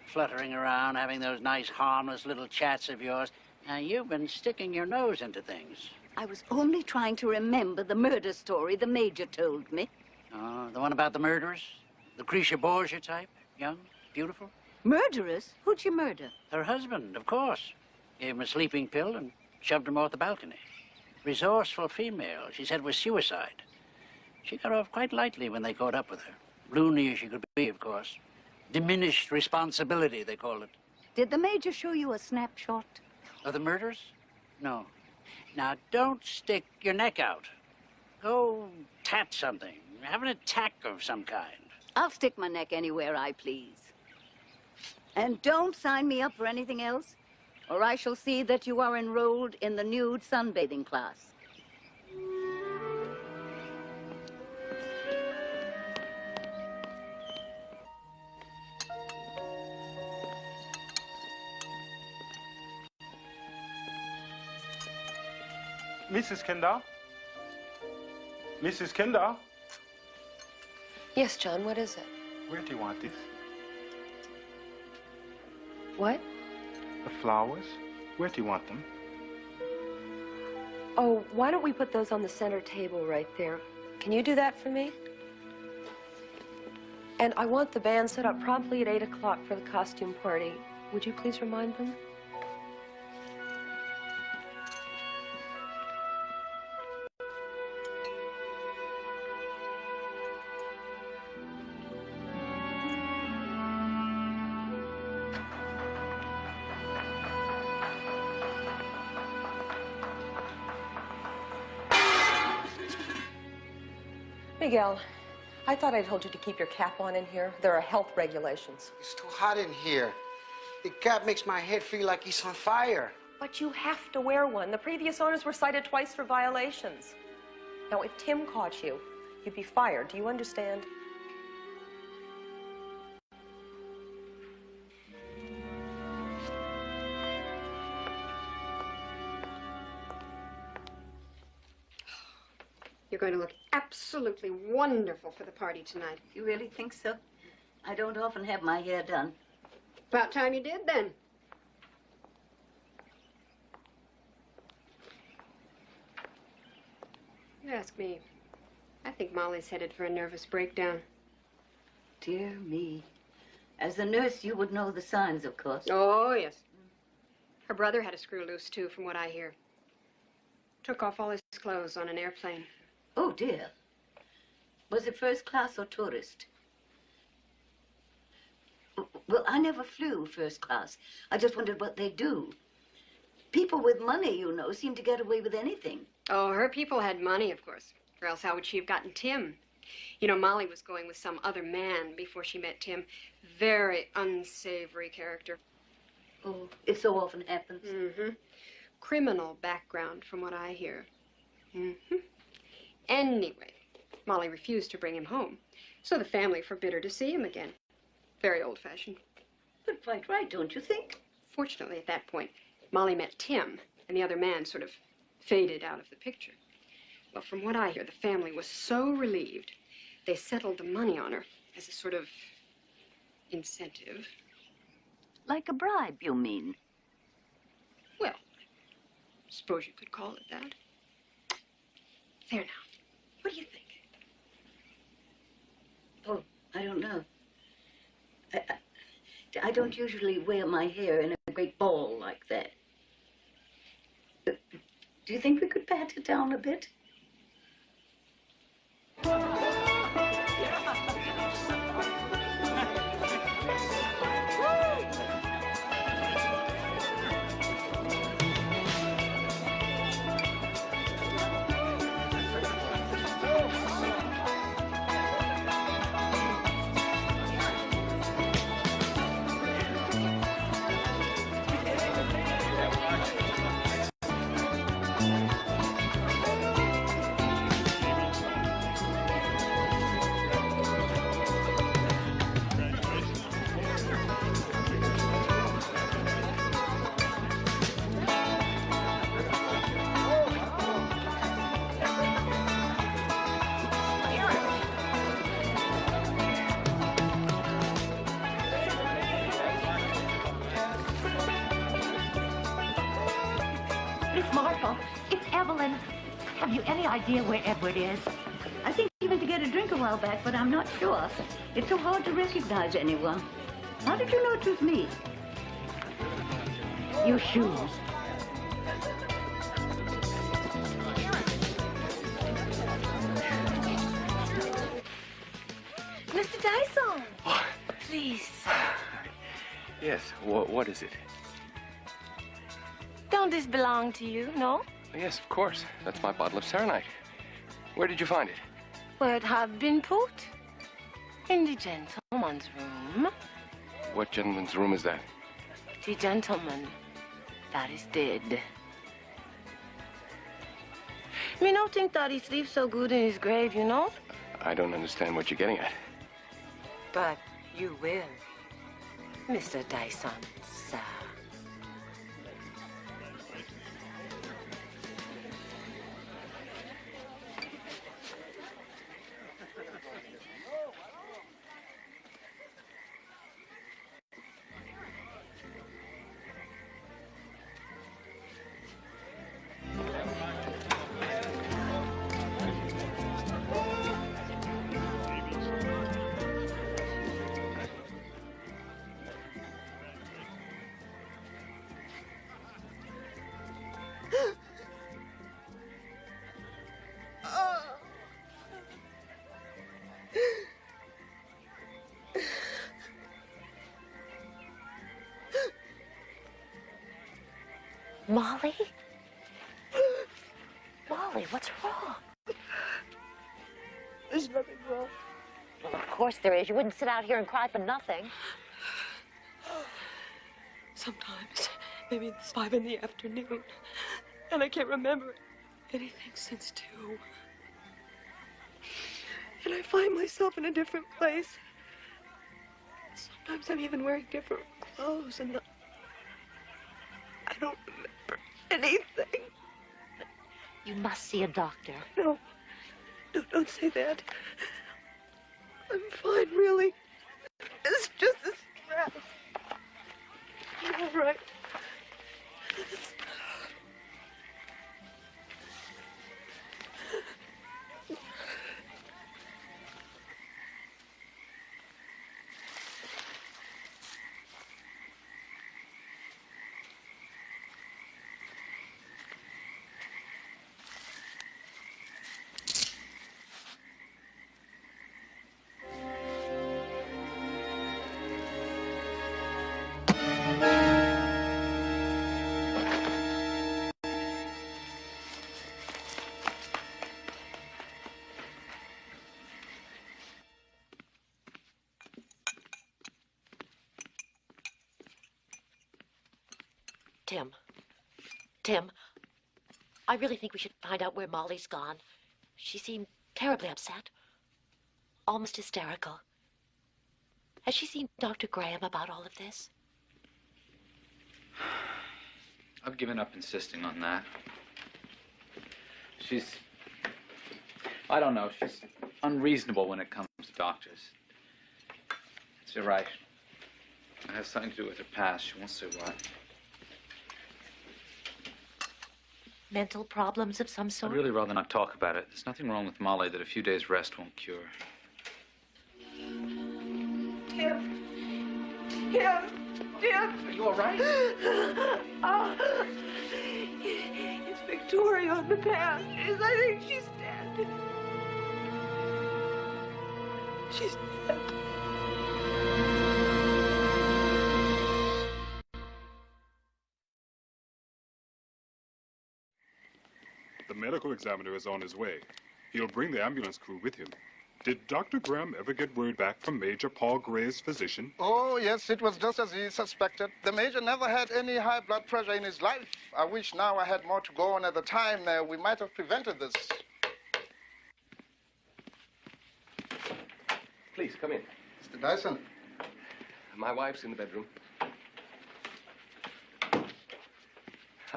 Fluttering around, having those nice, harmless little chats of yours. Now, you've been sticking your nose into things. I was only trying to remember the murder story the Major told me. Oh, the one about the murderers? Lucretia Borgia type? Young, beautiful? Murderers? Who'd you murder? Her husband, of course. Gave him a sleeping pill and shoved him off the balcony. Resourceful female, she said was suicide. She got off quite lightly when they caught up with her. Loony as she could be, of course. Diminished responsibility, they call it. Did the Major show you a snapshot? Of the murders? No. Now, don't stick your neck out. Go tat something. Have an attack of some kind. I'll stick my neck anywhere I please. And don't sign me up for anything else, or I shall see that you are enrolled in the nude sunbathing class. Mrs. Kendall? Mrs. Kendall? Yes, John, what is it? Where do you want this? What? The flowers? Where do you want them? Oh, why don't we put those on the center table right there? Can you do that for me? And I want the band set up promptly at 8 o'clock for the costume party. Would you please remind them? Miguel, I thought I told you to keep your cap on in here. There are health regulations. It's too hot in here. The cap makes my head feel like it's on fire. But you have to wear one. The previous owners were cited twice for violations. Now, if Tim caught you, you'd be fired. Do you understand? You're going to look absolutely wonderful for the party tonight. You really think so? I don't often have my hair done. About time you did, then. You ask me. I think Molly's headed for a nervous breakdown. Dear me. As a nurse, you would know the signs, of course. Oh, yes. Her brother had a screw loose, too, from what I hear. Took off all his clothes on an airplane. Oh, dear. Was it first class or tourist? Well, I never flew first class. I just wondered what they do. People with money, you know, seem to get away with anything. Oh, her people had money, of course. Or else how would she have gotten Tim? You know, Molly was going with some other man before she met Tim. Very unsavory character. Oh, it so often happens. Mm-hmm. Criminal background, from what I hear. Mm-hmm. Anyway, Molly refused to bring him home. So the family forbid her to see him again. Very old-fashioned. But quite right, don't you think? Fortunately, at that point, Molly met Tim, and the other man sort of faded out of the picture. Well, from what I hear, the family was so relieved, they settled the money on her as a sort of incentive. Like a bribe, you mean? Well, suppose you could call it that. There now. What do you think? Oh, I don't know. I don't usually wear my hair in a great ball like that. Do you think we could pat it down a bit? Helen, have you any idea where Edward is? I think he went to get a drink a while back, but I'm not sure. It's so hard to recognize anyone. How did you know it was me? Your shoes. Mr. Dyson. Oh. Please. Yes, what is it? Don't this belong to you, no? Yes, of course. That's my bottle of Serenite. Where did you find it? Where it have been put? In the gentleman's room. What gentleman's room is that? The gentleman that is dead. Me no think that he sleeps so good in his grave, you know? I don't understand what you're getting at. But you will, Mr. Dyson, sir. Molly? Molly, what's wrong? There's nothing wrong. Well, of course there is. You wouldn't sit out here and cry for nothing. Sometimes, maybe it's 5 in the afternoon, and I can't remember anything since 2. And I find myself in a different place. Sometimes I'm even wearing different clothes, and I don't remember anything. You must see a doctor. No, don't say that. I'm fine, really. It's just a stress. You're all right. Tim, I really think we should find out where Molly's gone. She seemed terribly upset, almost hysterical. Has she seen Dr. Graham about all of this? I've given up insisting on that. I don't know, she's unreasonable when it comes to doctors. You're right. It has something to do with her past. She won't say what. Mental problems of some sort? I'd really rather not talk about it. There's nothing wrong with Molly that a few days' rest won't cure. Tim. Are you all right? It's Victoria on the path. I think she's dead. She's dead. The medical examiner is on his way. He'll bring the ambulance crew with him. Did Dr. Graham ever get word back from Major Paul Gray's physician? Oh, yes, it was just as he suspected. The Major never had any high blood pressure in his life. I wish now I had more to go on at the time. We might have prevented this. Please, come in. Mr. Dyson. My wife's in the bedroom.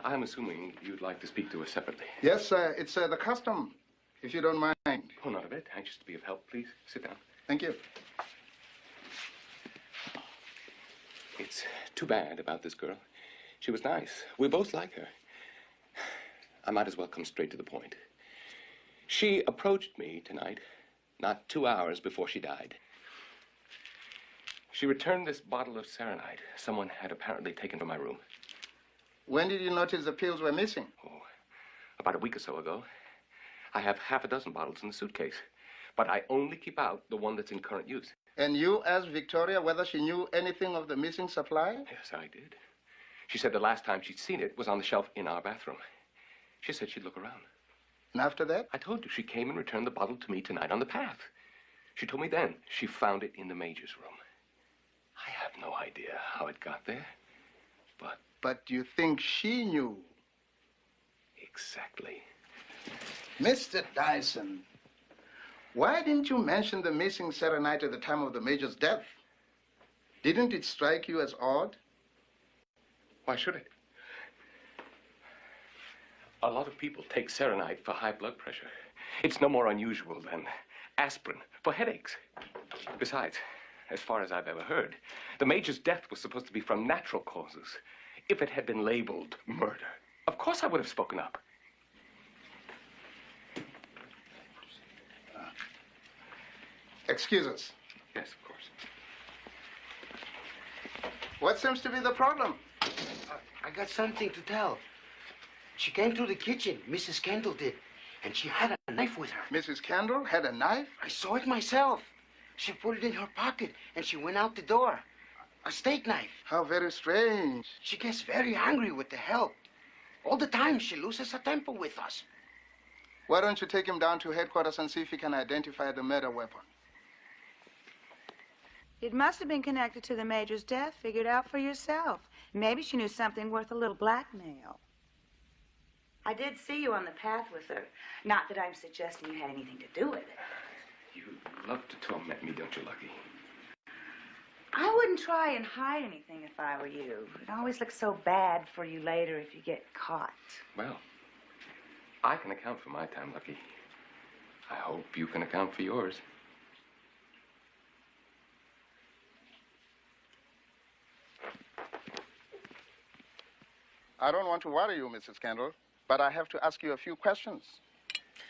I'm assuming you'd like to speak to her separately. Yes, it's the custom, if you don't mind. Oh, not a bit. Anxious to be of help. Please, sit down. Thank you. It's too bad about this girl. She was nice. We both like her. I might as well come straight to the point. She approached me tonight, not 2 hours before she died. She returned this bottle of serenite someone had apparently taken from my room. When did you notice the pills were missing? Oh, about a week or so ago. I have half a dozen bottles in the suitcase, but I only keep out the one that's in current use. And you asked Victoria whether she knew anything of the missing supply? Yes, I did. She said the last time she'd seen it was on the shelf in our bathroom. She said she'd look around. And after that? I told you she came and returned the bottle to me tonight on the path. She told me then she found it in the Major's room. I have no idea how it got there, but... But you think she knew? Exactly. Mr. Dyson, why didn't you mention the missing serenite at the time of the Major's death? Didn't it strike you as odd? Why should it? A lot of people take serenite for high blood pressure. It's no more unusual than aspirin for headaches. Besides, as far as I've ever heard, the Major's death was supposed to be from natural causes. If it had been labeled murder, of course I would have spoken up. Excuse us. Yes, of course. What seems to be the problem? I got something to tell. She came to the kitchen, Mrs. Kendall did, and she had a knife with her. Mrs. Kendall had a knife? I saw it myself. She put it in her pocket, and she went out the door. A steak knife. How very strange. She gets very angry with the help. All the time, she loses her temper with us. Why don't you take him down to headquarters and see if he can identify the murder weapon? It must have been connected to the Major's death. Figure it out for yourself. Maybe she knew something worth a little blackmail. I did see you on the path with her. Not that I'm suggesting you had anything to do with it. You love to torment me, don't you, Lucky? I wouldn't try and hide anything if I were you. It always looks so bad for you later if you get caught. Well, I can account for my time, Lucky. I hope you can account for yours. I don't want to worry you, Mrs. Kendall, but I have to ask you a few questions.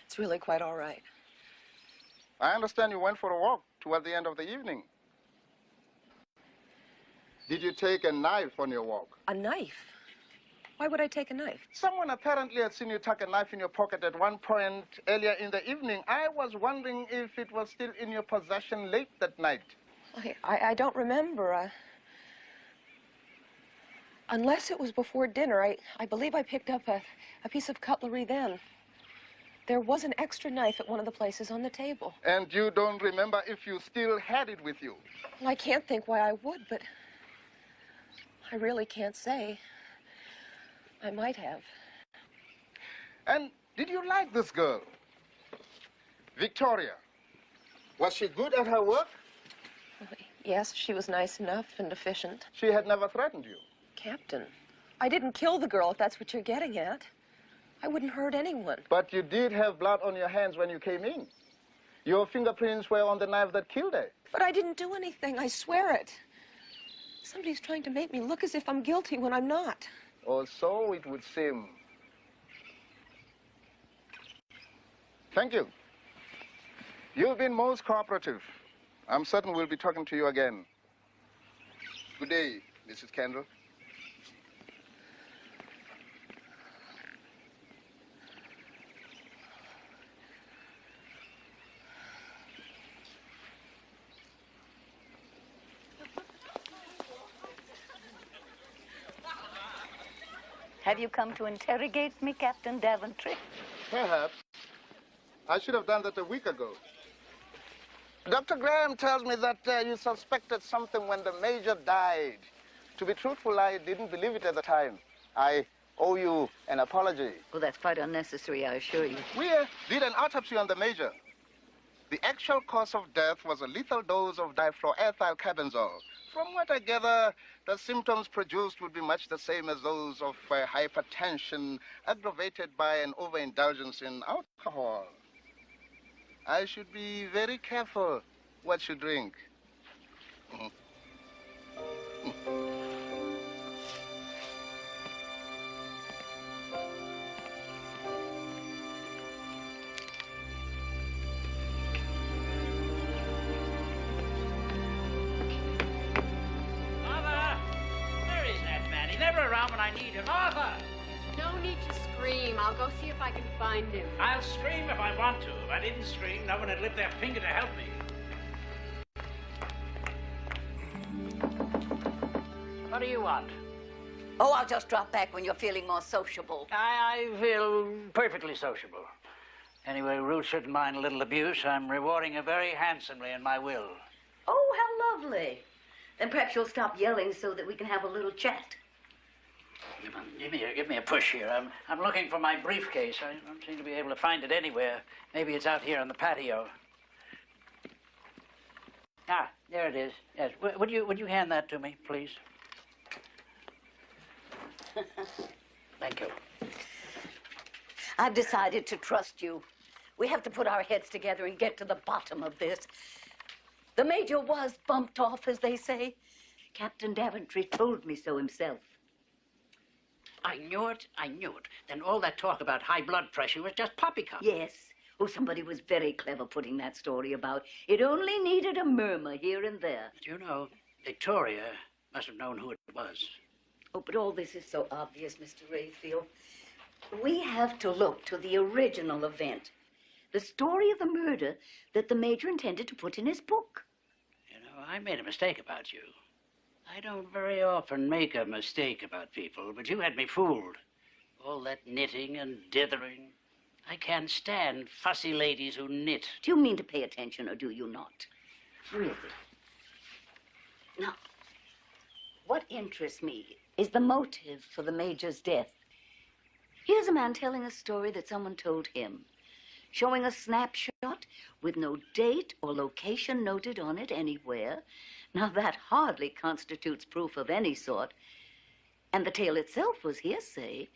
It's really quite all right. I understand you went for a walk toward the end of the evening. Did you take a knife on your walk? A knife? Why would I take a knife? Someone apparently had seen you tuck a knife in your pocket at one point earlier in the evening. I was wondering if it was still in your possession late that night. I don't remember. Unless it was before dinner, I believe I picked up a piece of cutlery then. There was an extra knife at one of the places on the table. And you don't remember if you still had it with you? Well, I can't think why I would, but I really can't say. I might have. And did you like this girl? Victoria. Was she good at her work? Yes, she was nice enough and efficient. She had never threatened you? Captain, I didn't kill the girl, if that's what you're getting at. I wouldn't hurt anyone. But you did have blood on your hands when you came in. Your fingerprints were on the knife that killed her. But I didn't do anything, I swear it. Somebody's trying to make me look as if I'm guilty when I'm not. Or so it would seem. Thank you. You've been most cooperative. I'm certain we'll be talking to you again. Good day, Mrs. Kendall. Have you come to interrogate me, Captain Daventry? Perhaps. I should have done that a week ago. Dr. Graham tells me that you suspected something when the Major died. To be truthful, I didn't believe it at the time. I owe you an apology. Well, that's quite unnecessary, I assure you. We did an autopsy on the Major. The actual cause of death was a lethal dose of difluoroethyl carbenzole. From what I gather, the symptoms produced would be much the same as those of hypertension aggravated by an overindulgence in alcohol. I should be very careful what you drink. never around when I need him. Arthur! No need to scream. I'll go see if I can find him. I'll scream if I want to. If I didn't scream, no one would lift their finger to help me. What do you want? Oh, I'll just drop back when you're feeling more sociable. I feel perfectly sociable. Anyway, Ruth shouldn't mind a little abuse. I'm rewarding her very handsomely in my will. Oh, how lovely. Then perhaps you'll stop yelling so that we can have a little chat. Give me a push here. I'm looking for my briefcase. I don't seem to be able to find it anywhere. Maybe it's out here on the patio. Ah, there it is. Yes. Would you hand that to me, please? Thank you. I've decided to trust you. We have to put our heads together and get to the bottom of this. The Major was bumped off, as they say. Captain Daventry told me so himself. I knew it. Then all that talk about high blood pressure was just poppycock. Yes. Oh, somebody was very clever putting that story about. It only needed a murmur here and there. But you know, Victoria must have known who it was. Oh, but all this is so obvious, Mr. Rayfield. We have to look to the original event. The story of the murder that the Major intended to put in his book. You know, I made a mistake about you. I don't very often make a mistake about people, but you had me fooled. All that knitting and dithering. I can't stand fussy ladies who knit. Do you mean to pay attention, or do you not? Really? Now, what interests me is the motive for the Major's death. Here's a man telling a story that someone told him, showing a snapshot with no date or location noted on it anywhere. Now, that hardly constitutes proof of any sort. And the tale itself was hearsay.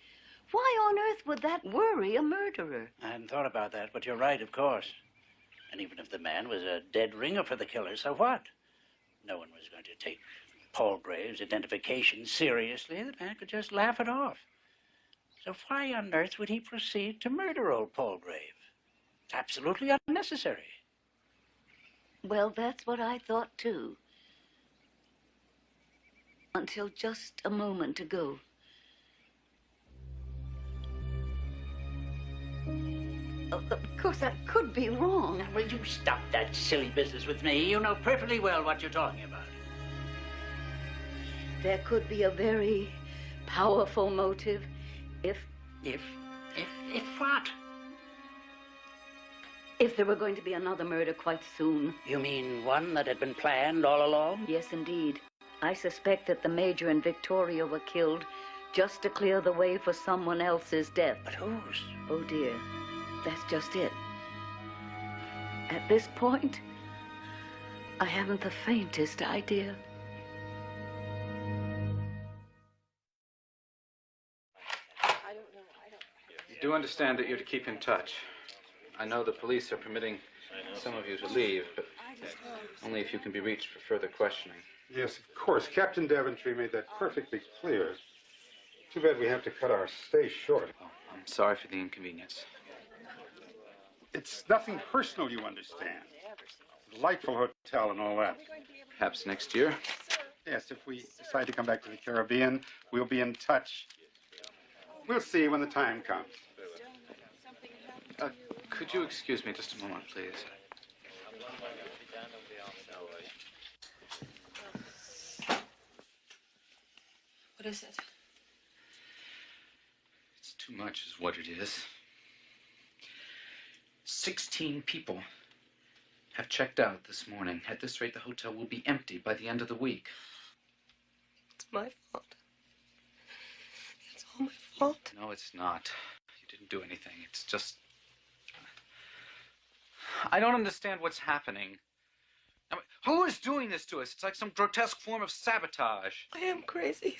Why on earth would that worry a murderer? I hadn't thought about that, but you're right, of course. And even if the man was a dead ringer for the killer, so what? No one was going to take Palgrave's identification seriously. The man could just laugh it off. So why on earth would he proceed to murder old Palgrave? It's absolutely unnecessary. Well, that's what I thought, too. Until just a moment ago. Of course, I could be wrong. Now, will you stop that silly business with me? You know perfectly well what you're talking about. There could be a very powerful motive if what? If there were going to be another murder quite soon. You mean one that had been planned all along? Yes, indeed. I suspect that the Major and Victoria were killed just to clear the way for someone else's death. But whose? Oh, dear. That's just it. At this point, I haven't the faintest idea. You do understand that you're to keep in touch. I know the police are permitting some of you to leave, but only if you can be reached for further questioning. Yes, of course. Captain Daventry made that perfectly clear. Too bad we have to cut our stay short. Oh, I'm sorry for the inconvenience. It's nothing personal, you understand. Delightful hotel and all that. Perhaps next year? Yes, if we decide to come back to the Caribbean, we'll be in touch. We'll see when the time comes. Could you excuse me just a moment, please? What is it? It's too much is what it is. 16 people have checked out this morning. At this rate, the hotel will be empty by the end of the week. It's my fault. It's all my fault. No, it's not. You didn't do anything. It's just... I don't understand what's happening. I mean, who is doing this to us? It's like some grotesque form of sabotage. I am crazy.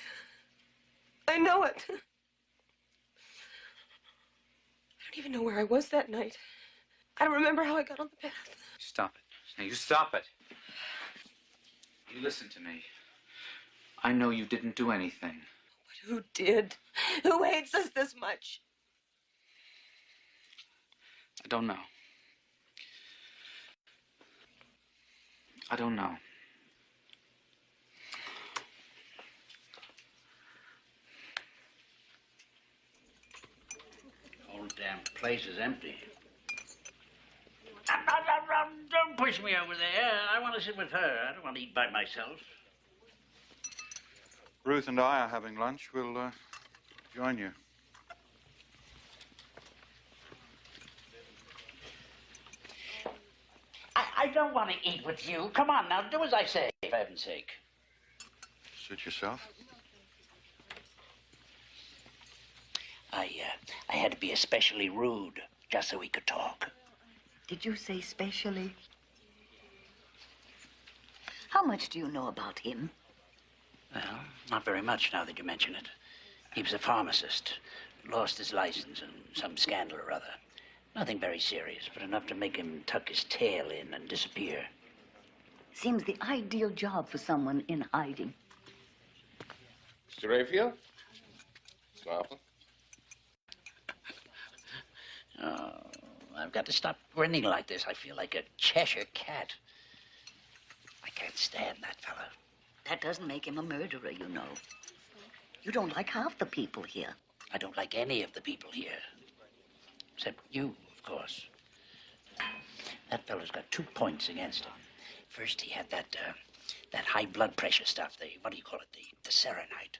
I know it. I don't even know where I was that night. I don't remember how I got on the path. Stop it. Now, you stop it. You listen to me. I know you didn't do anything. But who did? Who hates us this much? I don't know. I don't know. damn place is empty. Don't push me over there. I want to sit with her. I don't want to eat by myself. Ruth and I are having lunch. We'll join you. I don't want to eat with you. Come on now, do as I say, for heaven's sake. Suit yourself. I had to be especially rude just so we could talk. Did you say specially? How much do you know about him? Well, not very much now that you mention it. He was a pharmacist, lost his license in some scandal or other. Nothing very serious, but enough to make him tuck his tail in and disappear. Seems the ideal job for someone in hiding. Mr. Rayfield? Miss Marple? Oh, I've got to stop grinning like this. I feel like a Cheshire cat. I can't stand that fellow. That doesn't make him a murderer, you know. You don't like half the people here. I don't like any of the people here. Except you, of course. That fellow's got 2 points against him. First, he had that high blood pressure stuff, what do you call it, the serenite.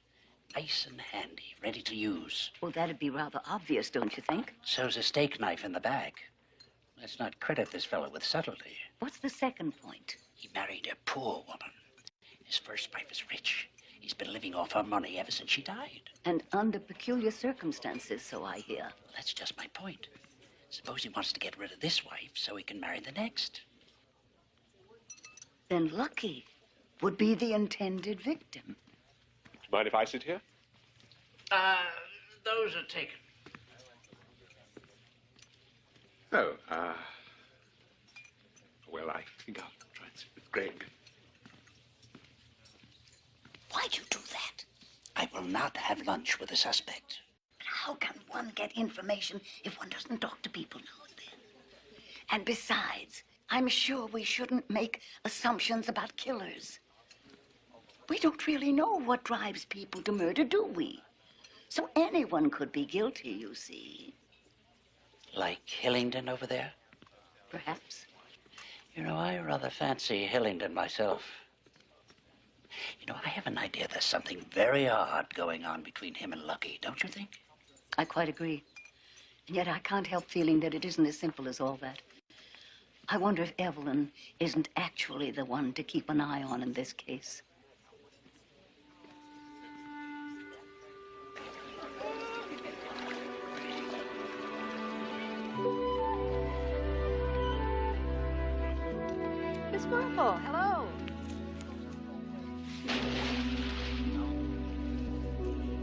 Nice and handy, ready to use. Well, that'd be rather obvious, don't you think? So's a steak knife in the bag. Let's not credit this fellow with subtlety. What's the second point? He married a poor woman. His first wife is rich. He's been living off her money ever since she died. And under peculiar circumstances, so I hear. That's just my point. Suppose he wants to get rid of this wife so he can marry the next. Then Lucky would be the intended victim. Mind if I sit here? Those are taken. Oh, well, I think I'll try and sit with Greg. Why'd you do that? I will not have lunch with a suspect. But how can one get information if one doesn't talk to people now and then? And besides, I'm sure we shouldn't make assumptions about killers. We don't really know what drives people to murder, do we? So anyone could be guilty, you see. Like Hillingdon over there? Perhaps. You know, I rather fancy Hillingdon myself. You know, I have an idea there's something very odd going on between him and Lucky, don't you think? I quite agree. And yet I can't help feeling that it isn't as simple as all that. I wonder if Evelyn isn't actually the one to keep an eye on in this case. Miss Marple, hello.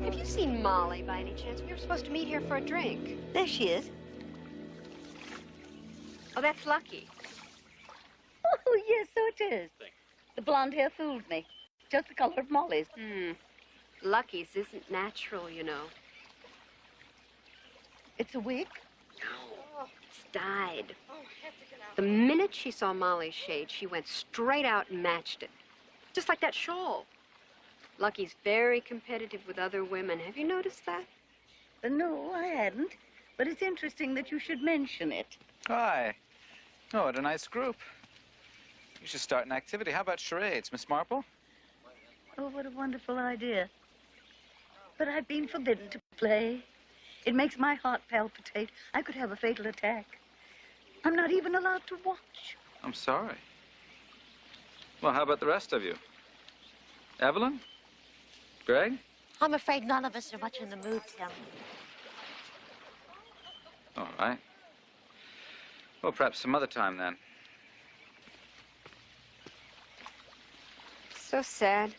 Have you seen Molly by any chance? We were supposed to meet here for a drink. There she is. Oh, that's Lucky. Oh, yes, so it is. The blonde hair fooled me. Just the color of Molly's. Lucky's isn't natural, you know. It's a wig? Oh, it's dyed. The minute she saw Molly's shade, she went straight out and matched it. Just like that shawl. Lucky's very competitive with other women. Have you noticed that? No, I hadn't. But it's interesting that you should mention it. Hi. Oh, what a nice group. You should start an activity. How about charades, Miss Marple? Oh, what a wonderful idea. But I've been forbidden to play. It makes my heart palpitate. I could have a fatal attack. I'm not even allowed to watch. I'm sorry. Well, how about the rest of you? Evelyn? Greg? I'm afraid none of us are much in the mood, Tim. All right. Well, perhaps some other time, then. So sad.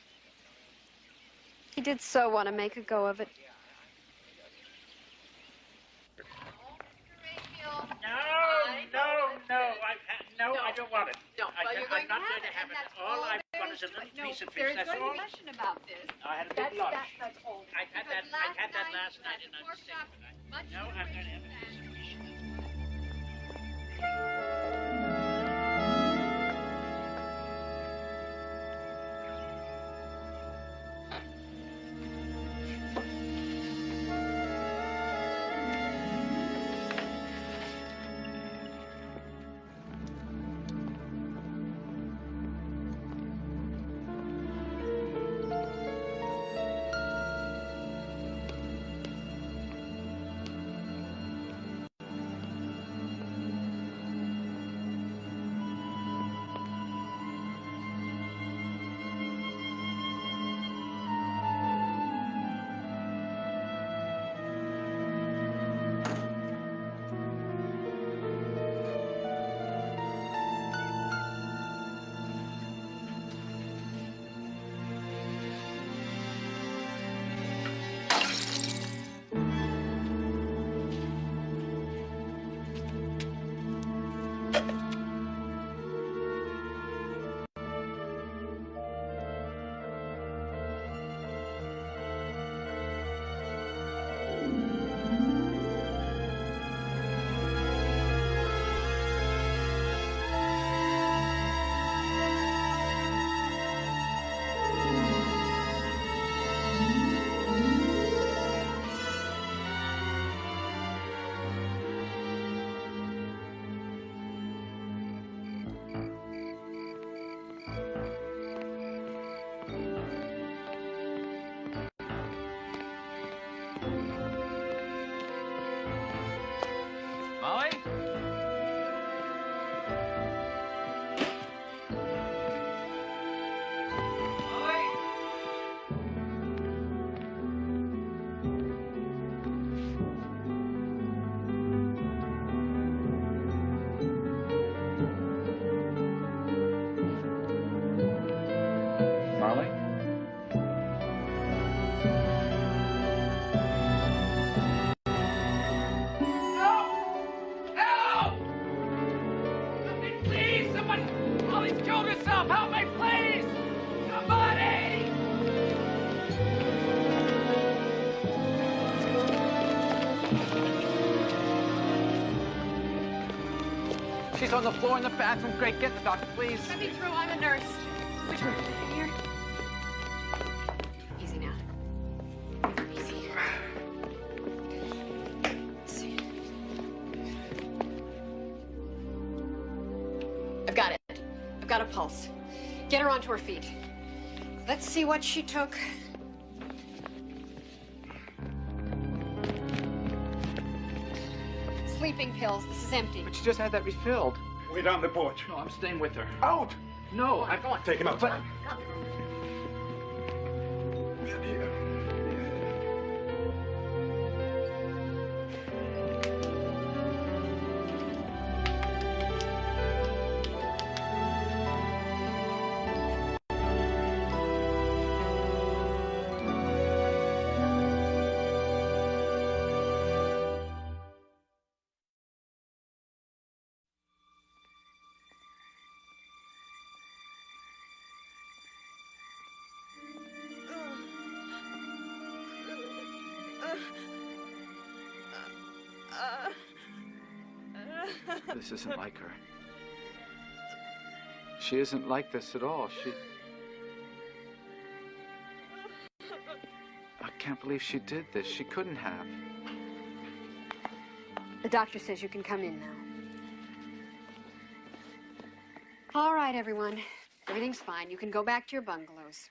He did so want to make a go of it. No, I don't want it. No, well, you're going I'm not to going to have it. All I want is a little piece of fish, that's all. discussion about this. I had a big lunch. That's all. I had that last night and I'm sick. No, I'm going to have a piece of fish. She's on the floor in the bathroom. Great, get the doctor, please. Let me through. I'm a nurse. Which room? In here? Easy now. Easy. Let's see. I've got it. I've got a pulse. Get her onto her feet. Let's see what she took. Sleeping pills. This is empty. But she just had that refilled. Wait on the porch. No, I'm staying with her. Out! No, Go on. Take him outside. This isn't like her. She isn't like this at all. I can't believe she did this. She couldn't have. The doctor says you can come in now. All right, everyone. Everything's fine. You can go back to your bungalows.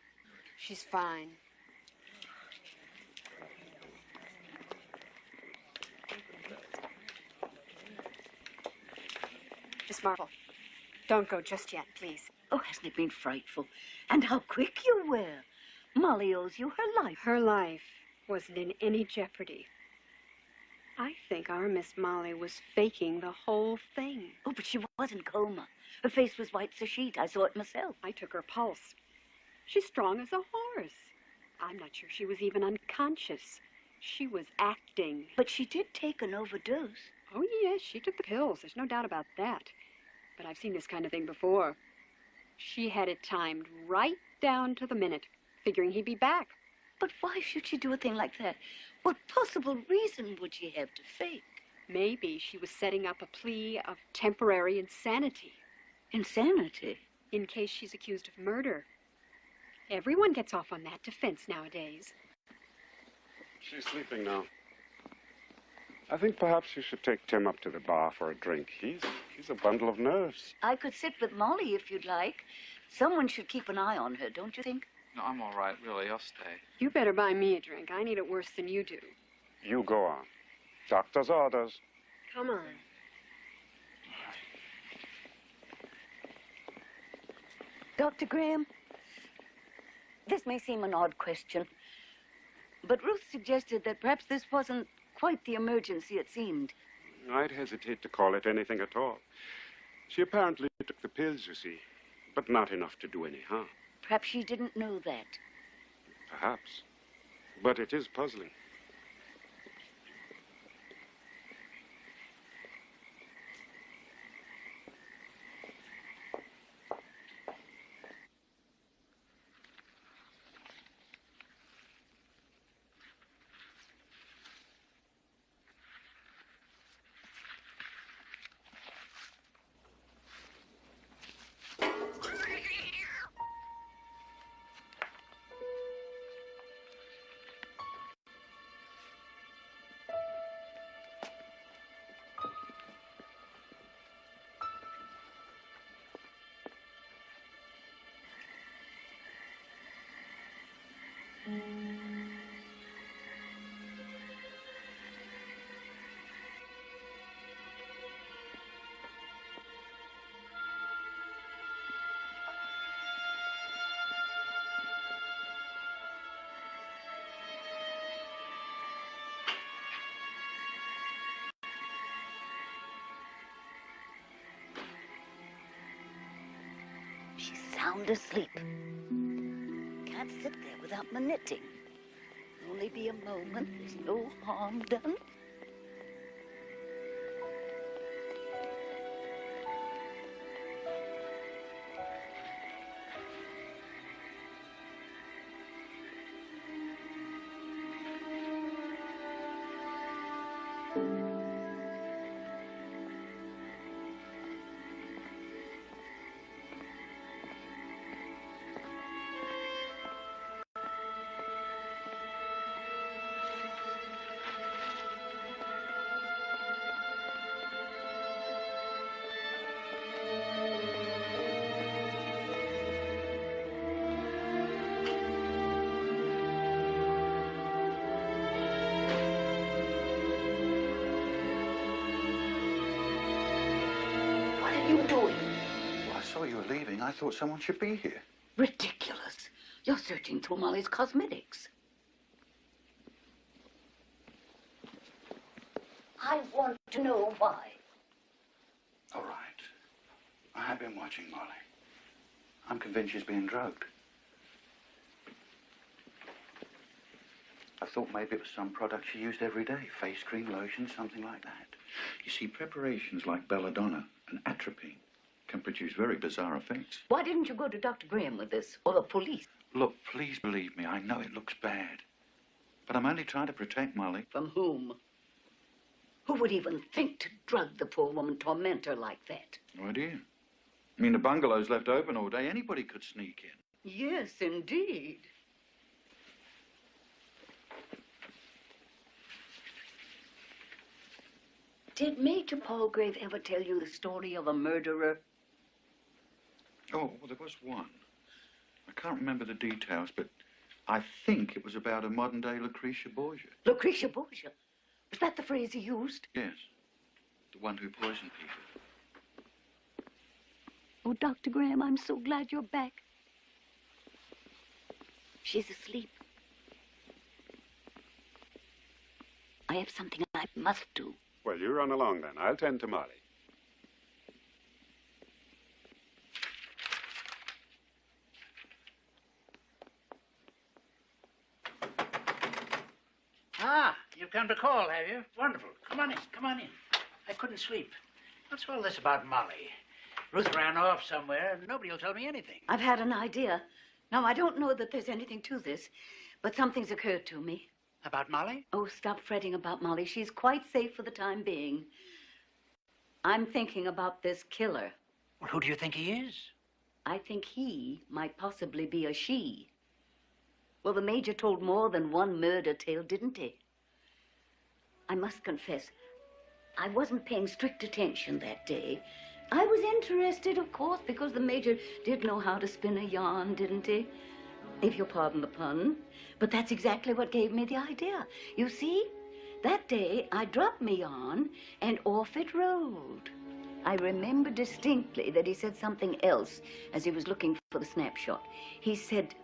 She's fine. Miss Marple, don't go just yet, please. Oh, hasn't it been frightful? And how quick you were. Molly owes you her life. Her life wasn't in any jeopardy. I think our Miss Molly was faking the whole thing. Oh, but she was in coma. Her face was white as a sheet. I saw it myself. I took her pulse. She's strong as a horse. I'm not sure she was even unconscious. She was acting. But she did take an overdose. Oh, yes, she took the pills. There's no doubt about that. But I've seen this kind of thing before. She had it timed right down to the minute, figuring he'd be back. But why should she do a thing like that? What possible reason would she have to fake? Maybe she was setting up a plea of temporary insanity. Insanity? In case she's accused of murder. Everyone gets off on that defense nowadays. She's sleeping now. I think perhaps you should take Tim up to the bar for a drink. He's a bundle of nerves. I could sit with Molly if you'd like. Someone should keep an eye on her, don't you think? No, I'm all right, really. I'll stay. You better buy me a drink. I need it worse than you do. You go on. Doctor's orders. Come on. Dr. Graham, this may seem an odd question, but Ruth suggested that perhaps this wasn't quite the emergency it seemed. I'd hesitate to call it anything at all. She apparently took the pills, you see, but not enough to do any harm. Perhaps she didn't know that. Perhaps. But it is puzzling. She's sound asleep. Can't sit there without my knitting. Only be a moment. There's no harm done. I thought someone should be here. Ridiculous. You're searching through Molly's cosmetics. I want to know why. All right. I have been watching Molly. I'm convinced she's being drugged. I thought maybe it was some product she used every day. Face cream, lotion, something like that. You see, preparations like belladonna and atropine can produce very bizarre effects. Why didn't you go to Dr. Graham with this, or the police? Look, please believe me, I know it looks bad. But I'm only trying to protect Molly. From whom? Who would even think to drug the poor woman, torment her like that? No idea. I mean, the bungalow's left open all day. Anybody could sneak in. Yes, indeed. Did Major Palgrave ever tell you the story of a murderer? Oh, well, there was one. I can't remember the details, but I think it was about a modern-day Lucretia Borgia. Lucretia Borgia? Was that the phrase he used? Yes. The one who poisoned people. Oh, Dr. Graham, I'm so glad you're back. She's asleep. I have something I must do. Well, you run along then. I'll tend to Molly. Ah, you've come to call, have you? Wonderful. Come on in, come on in. I couldn't sleep. What's all this about Molly? Ruth ran off somewhere, and nobody will tell me anything. I've had an idea. Now, I don't know that there's anything to this, but something's occurred to me. About Molly? Oh, stop fretting about Molly. She's quite safe for the time being. I'm thinking about this killer. Well, who do you think he is? I think he might possibly be a she. Well, the Major told more than one murder tale, didn't he? I must confess, I wasn't paying strict attention that day. I was interested, of course, because the Major did know how to spin a yarn, didn't he? If you'll pardon the pun. But that's exactly what gave me the idea. You see, that day I dropped me yarn and off it rolled. I remember distinctly that he said something else as he was looking for the snapshot. He said,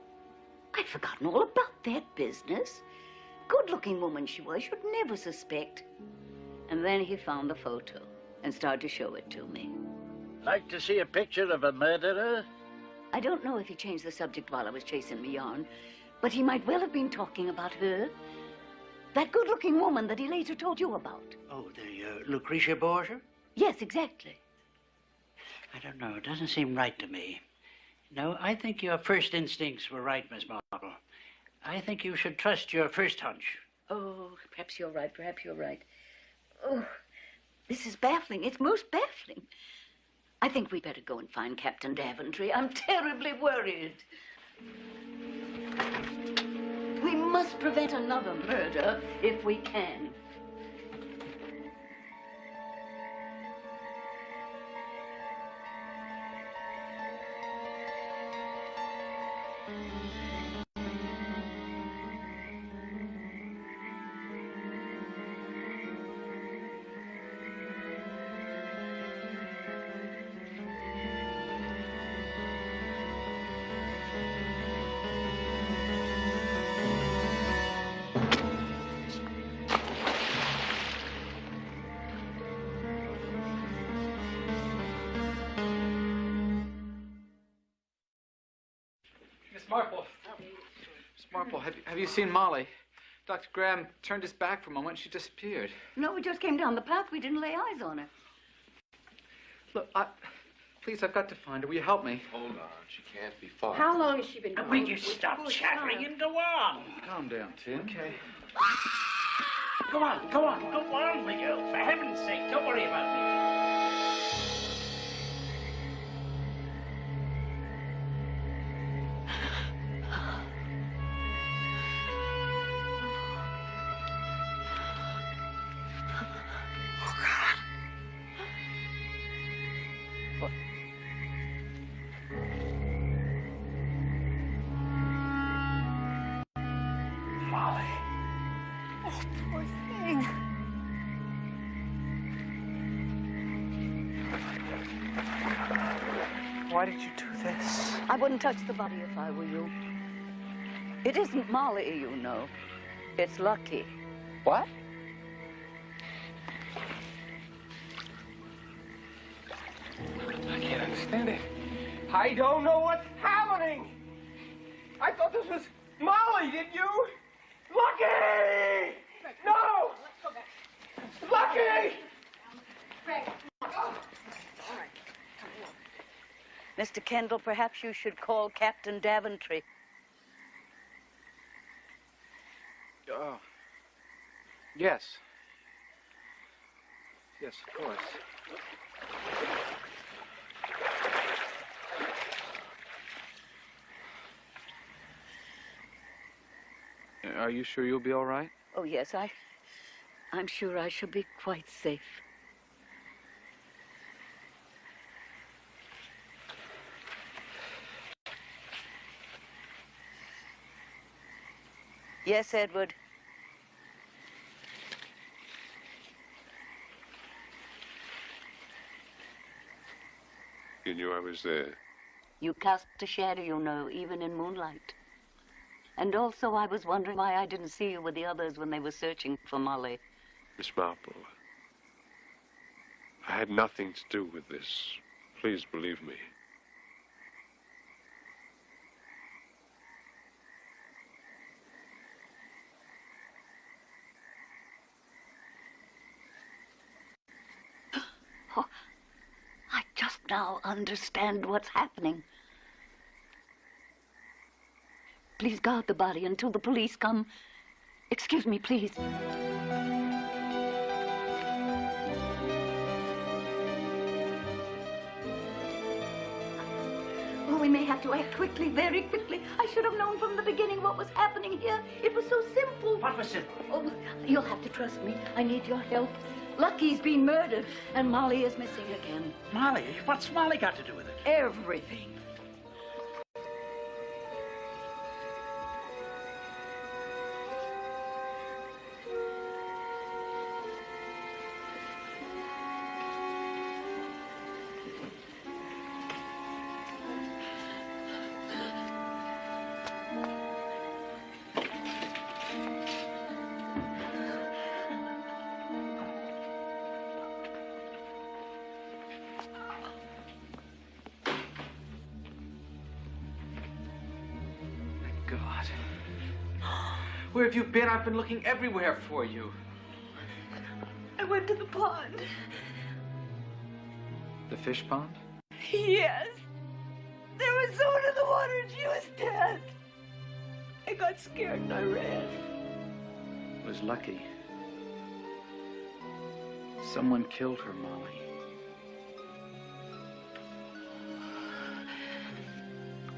I'd forgotten all about that business. Good-looking woman she was, you'd never suspect. And then he found the photo and started to show it to me. Like to see a picture of a murderer? I don't know if he changed the subject while I was chasing me yarn, but he might well have been talking about her. That good-looking woman that he later told you about. Oh, the Lucretia Borgia? Yes, exactly. I don't know. It doesn't seem right to me. No, I think your first instincts were right, Miss Marple. I think you should trust your first hunch. Oh, perhaps you're right. Perhaps you're right. Oh, this is baffling. It's most baffling. I think we better go and find Captain Daventry. I'm terribly worried. We must prevent another murder if we can. Miss Marple. Miss Marple, have you seen Molly? Dr. Graham turned his back for a moment. She disappeared. No, we just came down the path. We didn't lay eyes on her. Look, please, I've got to find her. Will you help me? Hold on. She can't be far. How long has she been gone? Will you stop chattering and go on? Calm down, Tim. Okay. Go on, go on, go on, will you? For heaven's sake, don't worry about me. Molly. Oh, poor thing. Why did you do this? I wouldn't touch the body if I were you. It isn't Molly, you know. It's Lucky. What? I can't understand it. I don't know what's happening. I thought this was Molly, did you? Lucky! No! Let's go back. Lucky! Greg. Mr. Kendall, perhaps you should call Captain Daventry. Yes. Yes, of course. Are you sure you'll be all right? Oh, yes, I'm sure I shall be quite safe. Yes, Edward. You knew I was there. You cast a shadow, you know, even in moonlight. And also, I was wondering why I didn't see you with the others when they were searching for Molly. Miss Marple, I had nothing to do with this. Please believe me. Oh, I just now understand what's happening. Please guard the body until the police come. Excuse me, please. Oh, we may have to act quickly, very quickly. I should have known from the beginning what was happening here. It was so simple. What was simple? Oh, you'll have to trust me. I need your help. Lucky's been murdered, and Molly is missing again. Molly? What's Molly got to do with it? Everything. God. Where have you been? I've been looking everywhere for you. I went to the pond. The fish pond? Yes. There was someone in the water and she was dead. I got scared and I ran. It was Lucky. Someone killed her, Molly.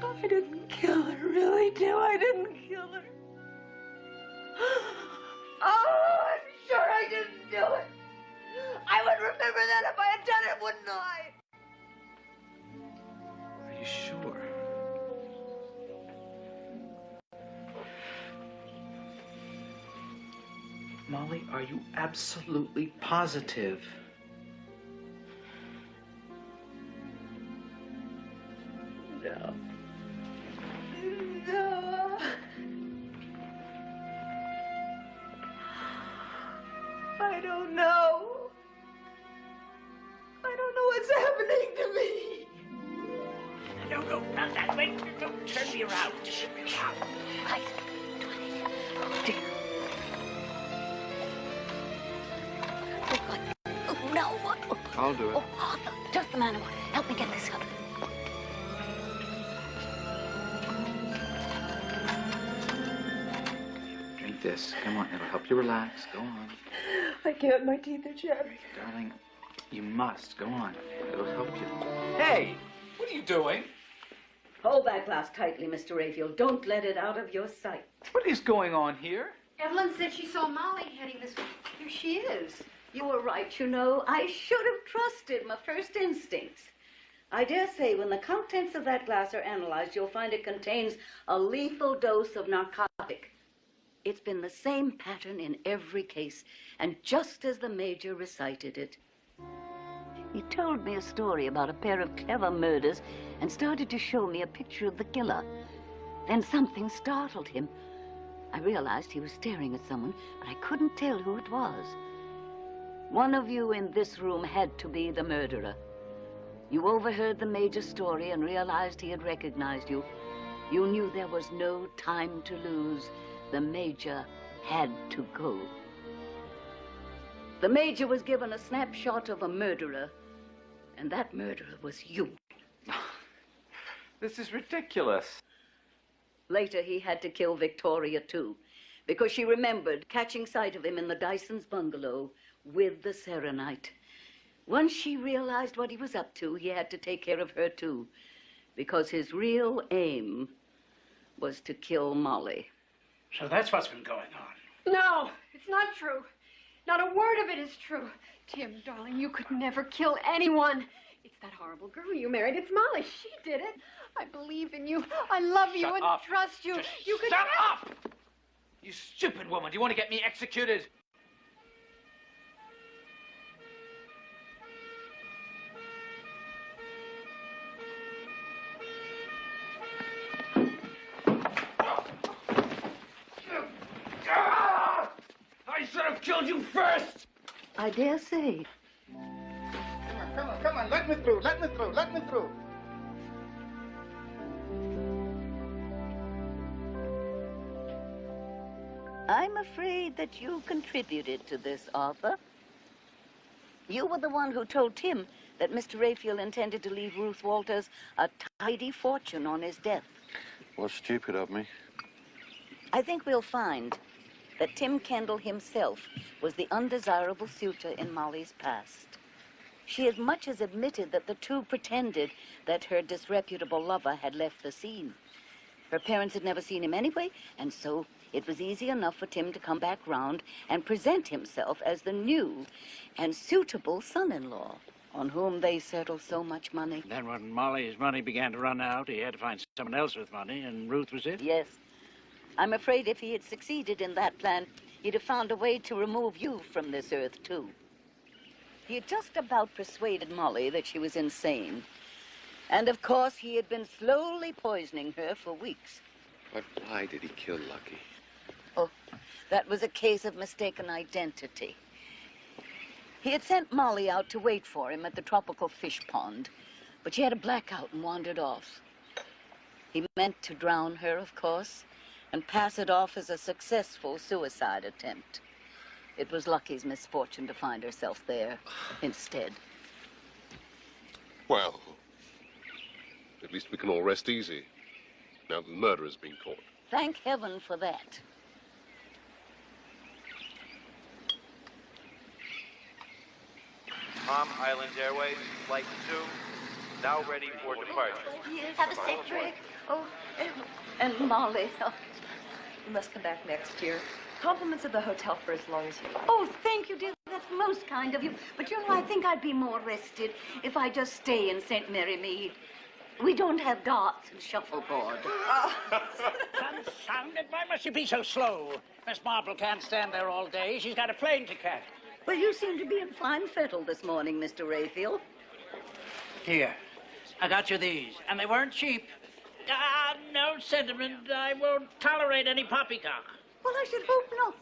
I didn't kill her, really, Tim. I didn't kill her. Oh, I'm sure I didn't do it. I would remember that if I had done it, wouldn't I? Are you sure? Molly, are you absolutely positive? No. No. I don't know. I don't know what's happening to me. No, not that way. Don't turn me around. Turn me around. Right. Oh, dear. Oh, God. Oh, no. What? I'll do it. Oh, just a minute. Help me get this up. Drink this. Come on, it'll help you relax. Go on. I can't. My teeth are chattering. Darling, you must. Go on. It'll help you. Hey! What are you doing? Hold that glass tightly, Mr. Rayfield. Don't let it out of your sight. What is going on here? Evelyn said she saw Molly heading this way. Here she is. You were right, you know. I should have trusted my first instincts. I dare say when the contents of that glass are analyzed, you'll find it contains a lethal dose of narcotic. It's been the same pattern in every case, and just as the major recited it. He told me a story about a pair of clever murders and started to show me a picture of the killer. Then something startled him. I realized he was staring at someone, but I couldn't tell who it was. One of you in this room had to be the murderer. You overheard the Major's story and realized he had recognized you. You knew there was no time to lose. The Major had to go. The Major was given a snapshot of a murderer, and that murderer was you. This is ridiculous. Later, he had to kill Victoria, too, because she remembered catching sight of him in the Dyson's bungalow with the Serenite. Once she realized what he was up to, he had to take care of her, too, because his real aim was to kill Molly. So that's what's been going on. No, it's not true. Not a word of it is true. Tim, darling, you could never kill anyone. It's that horrible girl you married. It's Molly. She did it. I believe in you. I love you Shut and up. trust you. You could Shut never... up! You stupid woman. Do you want to get me executed? I should have killed you first! I dare say. Come on, let me through, let me through, let me through. I'm afraid that you contributed to this, Arthur. You were the one who told Tim that Mr. Raphael intended to leave Ruth Walters a tidy fortune on his death. Was stupid of me. I think we'll find that Tim Kendall himself was the undesirable suitor in Molly's past. She as much as admitted that the two pretended that her disreputable lover had left the scene. Her parents had never seen him anyway, and so it was easy enough for Tim to come back round and present himself as the new and suitable son-in-law on whom they settled so much money. Then when Molly's money began to run out, he had to find someone else with money, and Ruth was it? Yes. I'm afraid if he had succeeded in that plan, he'd have found a way to remove you from this earth, too. He had just about persuaded Molly that she was insane. And, of course, he had been slowly poisoning her for weeks. But why did he kill Lucky? Oh, that was a case of mistaken identity. He had sent Molly out to wait for him at the tropical fish pond, but she had a blackout and wandered off. He meant to drown her, of course, and pass it off as a successful suicide attempt. It was Lucky's misfortune to find herself there instead. Well, at least we can all rest easy now that the murderer's been caught. Thank heaven for that. Palm Islands Airways, Flight 2, now ready for departure. Yes. Have a safe trip. Oh, and Molly. Oh. You must come back next year. Compliments of the hotel for as long as you like. Oh, thank you, dear. That's most kind of you. But, you know, I think I'd be more rested if I just stay in St. Mary Mead. We don't have darts and shuffleboard. Confounded, why must you be so slow? Miss Marple can't stand there all day. She's got a plane to catch. Well, you seem to be in fine fettle this morning, Mr. Raphael. Here, I got you these, and they weren't cheap. Ah, no sentiment. I won't tolerate any poppycock. Well, I should hope not.